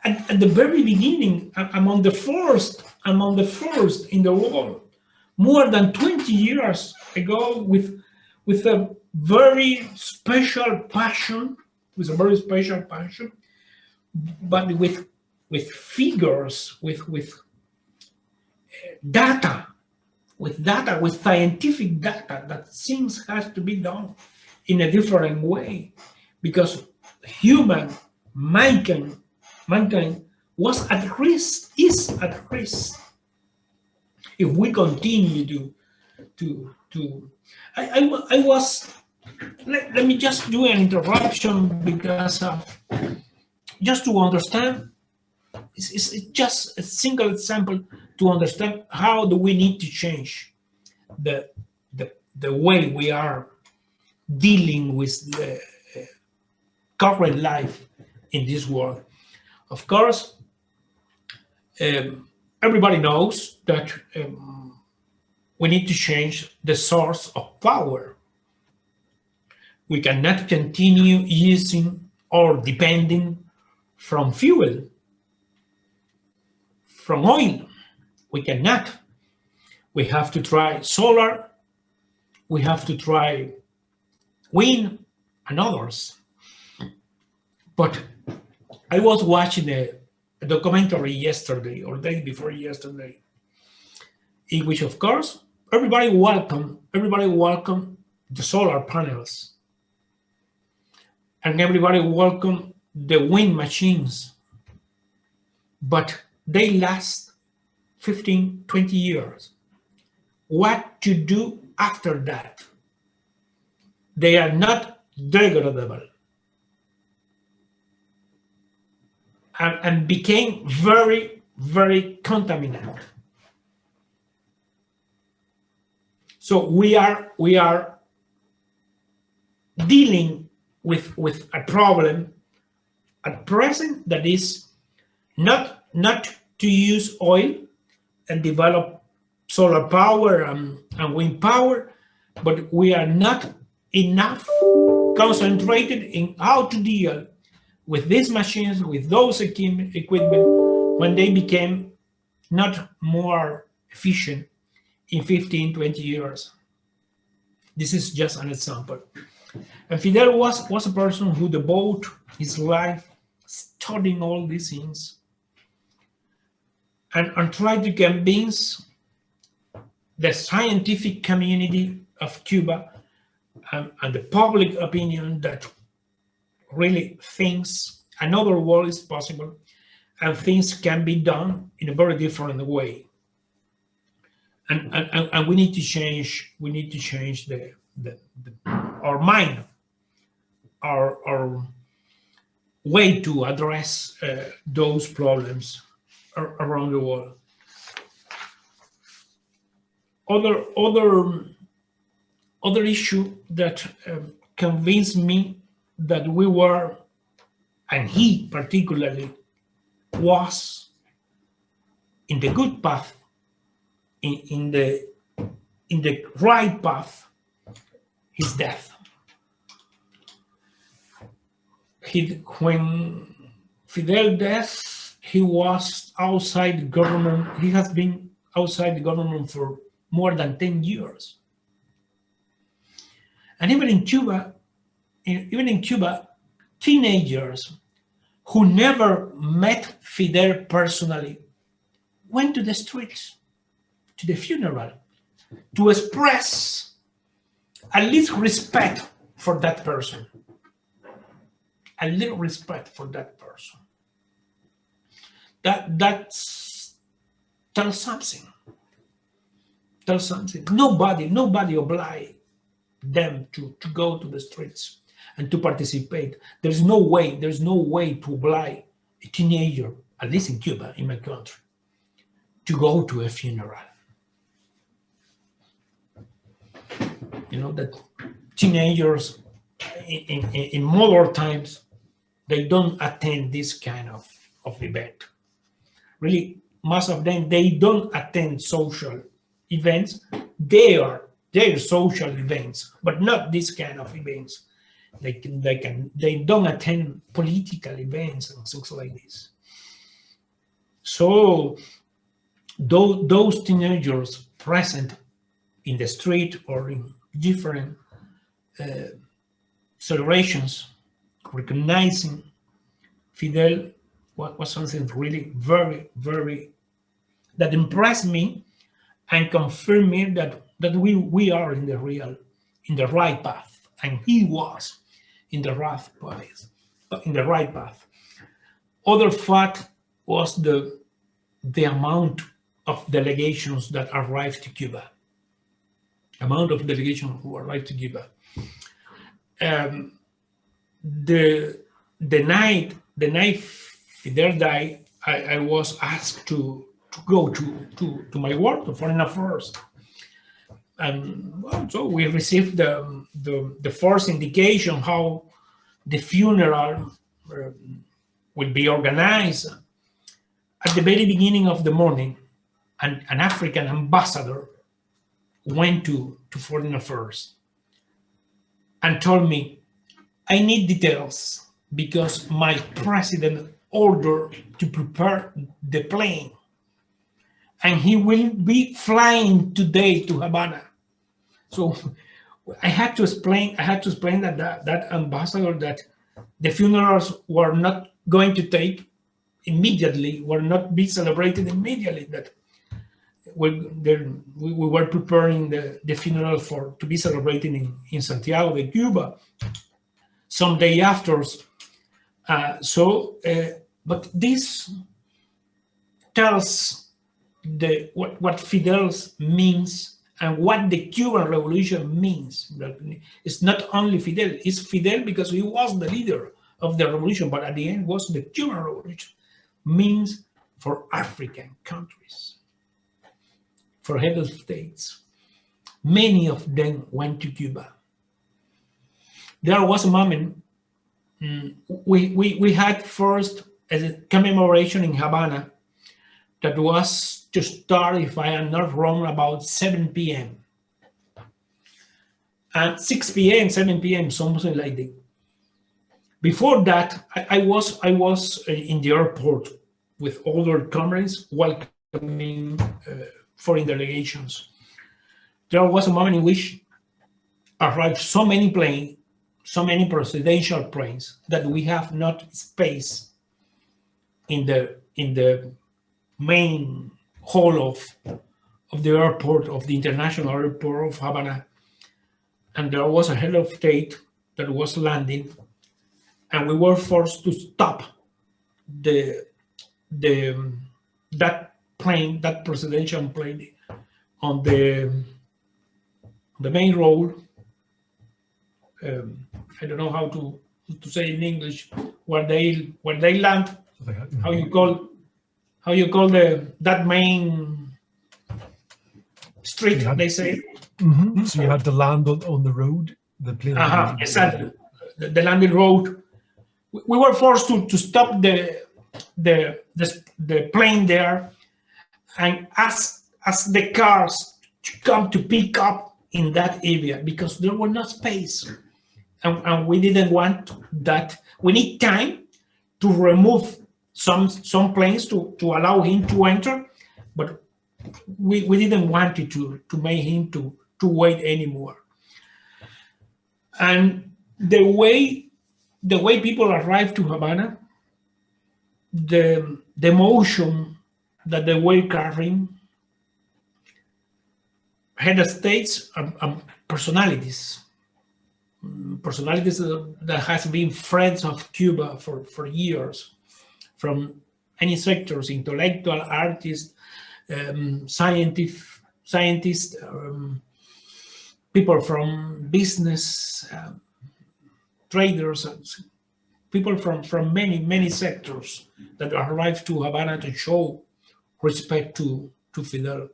at the very beginning, among the first in the world, more than 20 years ago, with a very special passion, but with figures, with data, with scientific data, that things has to be done in a different way, because mankind was at risk, is at risk, if we continue let me just do an interruption, because just to understand, it's just a single example to understand how do we need to change the way we are dealing with the current life in this world. Of course, everybody knows that we need to change the source of power. We cannot continue using or depending from fuel, from oil. We cannot. We have to try solar, we have to try wind and others. But I was watching a documentary yesterday or day before yesterday, in which, of course, everybody welcomed the solar panels, and everybody welcomed the wind machines, but they last 15, 20 years. What to do after that? They are not degradable, and became very, very contaminated. So we are dealing with a problem at present that is not to use oil and develop solar power and wind power, but we are not enough concentrated in how to deal with these machines, with those equipment, when they became not more efficient in 15, 20 years. This is just an example. And Fidel was a person who devoted his life studying all these things and tried to convince the scientific community of Cuba and the public opinion that really things, another world is possible, and things can be done in a very different way. And we need to change. We need to change our mind, our way to address those problems around the world. Other issue that convinced me that we were, and he particularly, was in the good path, in the right path, his death. When Fidel death, he was outside the government. He has been outside the government for more than 10 years. And even in Cuba, teenagers who never met Fidel personally went to the streets, to the funeral, to express at least respect for that person. A little respect for that person. That's tells something. Tells something. Nobody obliged them to go to the streets and to participate. There's no way to oblige a teenager, at least in Cuba, in my country, to go to a funeral. You know that teenagers in modern times, they don't attend this kind of event. Really, most of them, they don't attend social events. They're social events, but not this kind of events. They don't attend political events and things like this. So those teenagers present in the street or in different celebrations, recognizing Fidel was something really very, very, that impressed me and confirmed me that we are in the right path, and he was in the right path. Other fact was the amount of delegations that arrived to Cuba. Amount of delegations who arrived to Cuba. The night Fidel died, I was asked to go to my work, to Foreign Affairs, and so we received the first indication how the funeral will be organized. At the very beginning of the morning, an African ambassador went to Foreign Affairs and told me, I need details because my president ordered to prepare the plane and he will be flying today to Havana. So I had to explain that ambassador that the funerals were not going to take immediately, were not be celebrated immediately, that we were preparing the funeral to be celebrated in Santiago de Cuba some day after. But this tells what Fidel means and what the Cuban Revolution means. It's not only Fidel, it's Fidel because he was the leader of the revolution, but at the end was the Cuban Revolution. Means for African countries, for head of states. Many of them went to Cuba. There was a moment, we had first a commemoration in Havana that was to start, if I am not wrong, about 7 p.m. And 6 p.m., 7 p.m., something like that. Before that, I was in the airport with other comrades welcoming foreign delegations. There was a moment in which arrived so many planes, so many presidential planes, that we have not space in the main hall of the airport, of the international airport of Havana. And there was a head of state that was landing, and we were forced to stop that plane, that presidential plane, on the main road. I don't know how to say in English where they land. How you call that main street? They say. Mm-hmm. So you had to land on the road. the plane. Exactly. The landing road. We were forced to stop the plane there and ask the cars to come to pick up in that area because there was no space, and we didn't want that. We need time to remove some planes to allow him to enter, but we didn't want it to make him to wait anymore. And the way people arrived to Havana, the emotion that they were carrying, head of states and personalities that has been friends of Cuba for years, from any sectors, intellectual, artists, scientists, people from business, traders, people from many sectors that arrived to Havana to show respect to Fidel.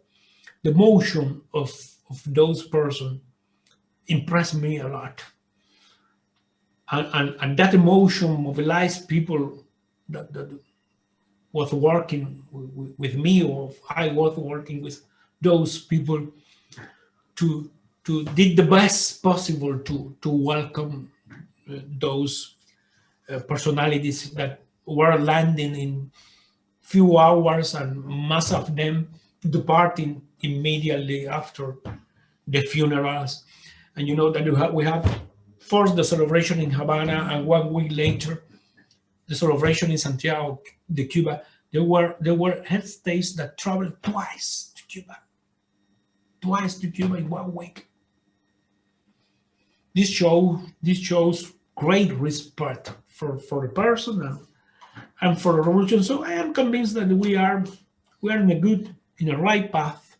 The emotion of those persons impressed me a lot. And that emotion mobilized people that was working with me, or I was working with those people to did the best possible to welcome those personalities that were landing in few hours, and most of them departing immediately after the funerals. And you know that we have first the celebration in Havana, and 1 week later the celebration in Santiago de Cuba. There were head states that traveled twice to Cuba in 1 week. This shows great respect for the person and for the revolution. So I am convinced that we are in a right path.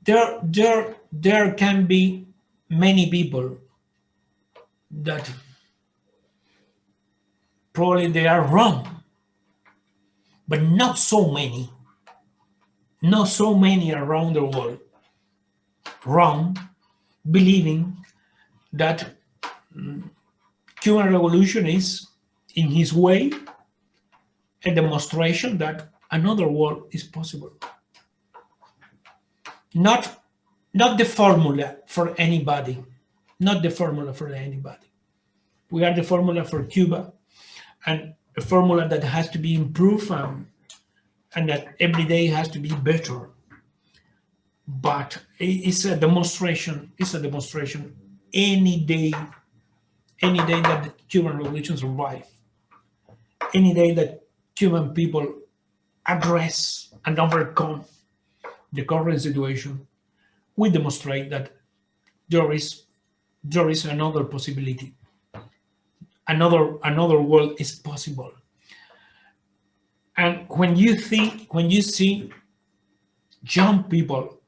There can be many people that probably they are wrong, but not so many around the world wrong, believing that Cuban revolution is, in his way, a demonstration that another world is possible. Not the formula for anybody, We are the formula for Cuba, and a formula that has to be improved, and that every day has to be better. But it's a demonstration. Any day that the Cuban revolution survives, any day that Cuban people address and overcome the current situation, we demonstrate that there is another possibility. Another world is possible. And when you see young people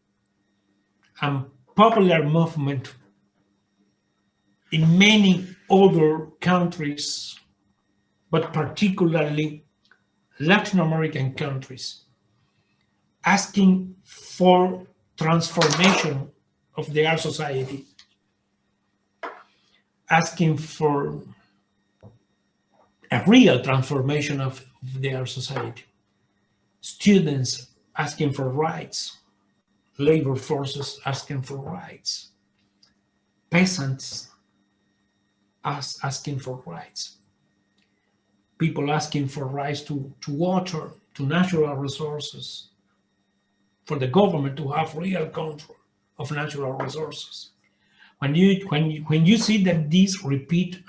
and popular movement in many other countries, but particularly Latin American countries, asking for transformation of their society, asking for a real transformation of their society. Students asking for rights, labor forces asking for rights, peasants asking for rights, people asking for rights to water, to natural resources, for the government to have real control of natural resources. When you see that these repeat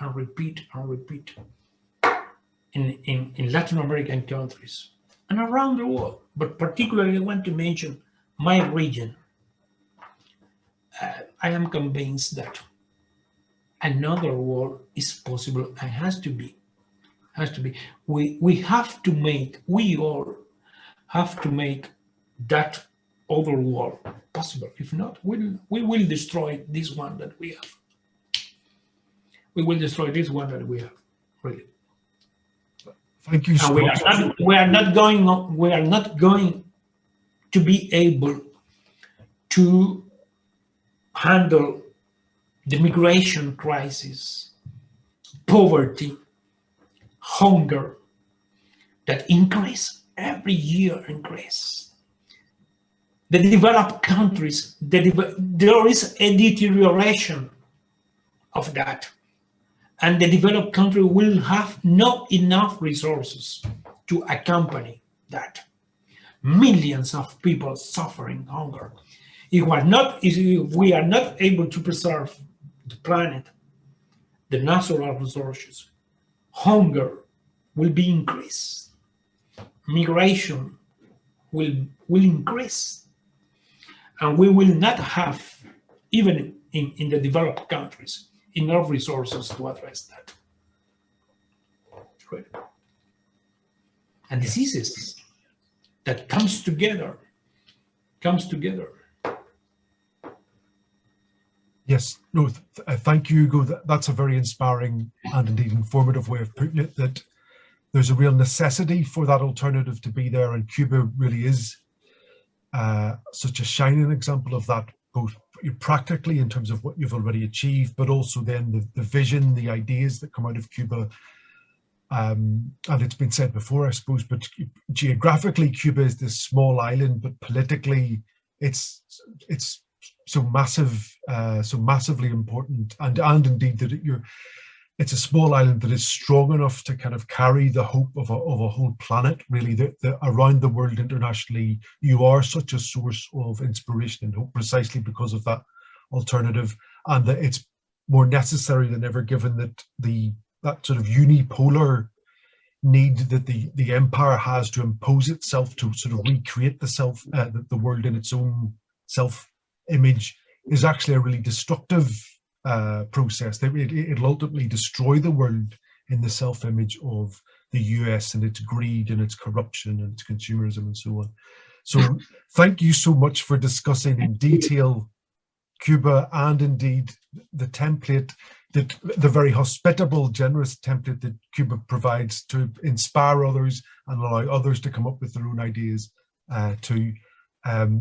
in Latin American countries and around the world, but particularly I want to mention my region, I am convinced that another world is possible and has to be. We all have to make that other world possible. If not, we will destroy this one that we have. Really. Thank you so much. We are not going to be able to handle the migration crisis, poverty, hunger that increase every year increase. The developed countries, there is a deterioration of that. And the developed country will have not enough resources to accompany that. Millions of people suffering hunger. If we are not able to preserve the planet, the natural resources, hunger will be increased. Migration will increase. And we will not have, even in the developed countries, enough resources to address that. Right. And diseases that comes together. Yes, no, thank you, Hugo. That's a very inspiring and indeed informative way of putting it, that there's a real necessity for that alternative to be there, and Cuba really is such a shining example of that, both practically in terms of what you've already achieved, but also then the vision, the ideas that come out of Cuba. And it's been said before, I suppose, but geographically, Cuba is this small island, but politically, it's so massive, so massively important, and indeed that it's a small island that is strong enough to kind of carry the hope of a whole planet, really, that around the world internationally, you are such a source of inspiration and hope precisely because of that alternative, and that it's more necessary than ever, given that that sort of unipolar need that the empire has to impose itself, to sort of recreate the world in its own self-image, is actually a really destructive process. It'll ultimately destroy the world in the self-image of the US and its greed and its corruption and its consumerism and so on. So thank you so much for discussing in detail Cuba, and indeed the template, the very hospitable, generous template that Cuba provides to inspire others and allow others to come up with their own ideas too.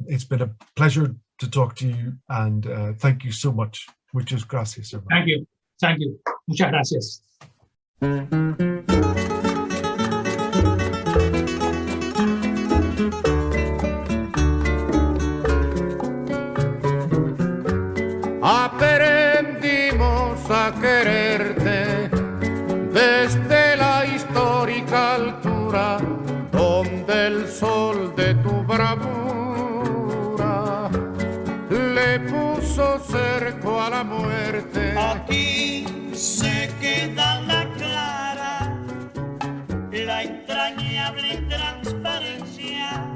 It's been a pleasure to talk to you, and thank you so much. Muchas gracias, hermano. Thank you. Muchas gracias. Aprendimos a quererte desde la histórica altura, donde el sol de tu bravura le puso cerco a la muerte. Aquí se queda la clara, la entrañable transparencia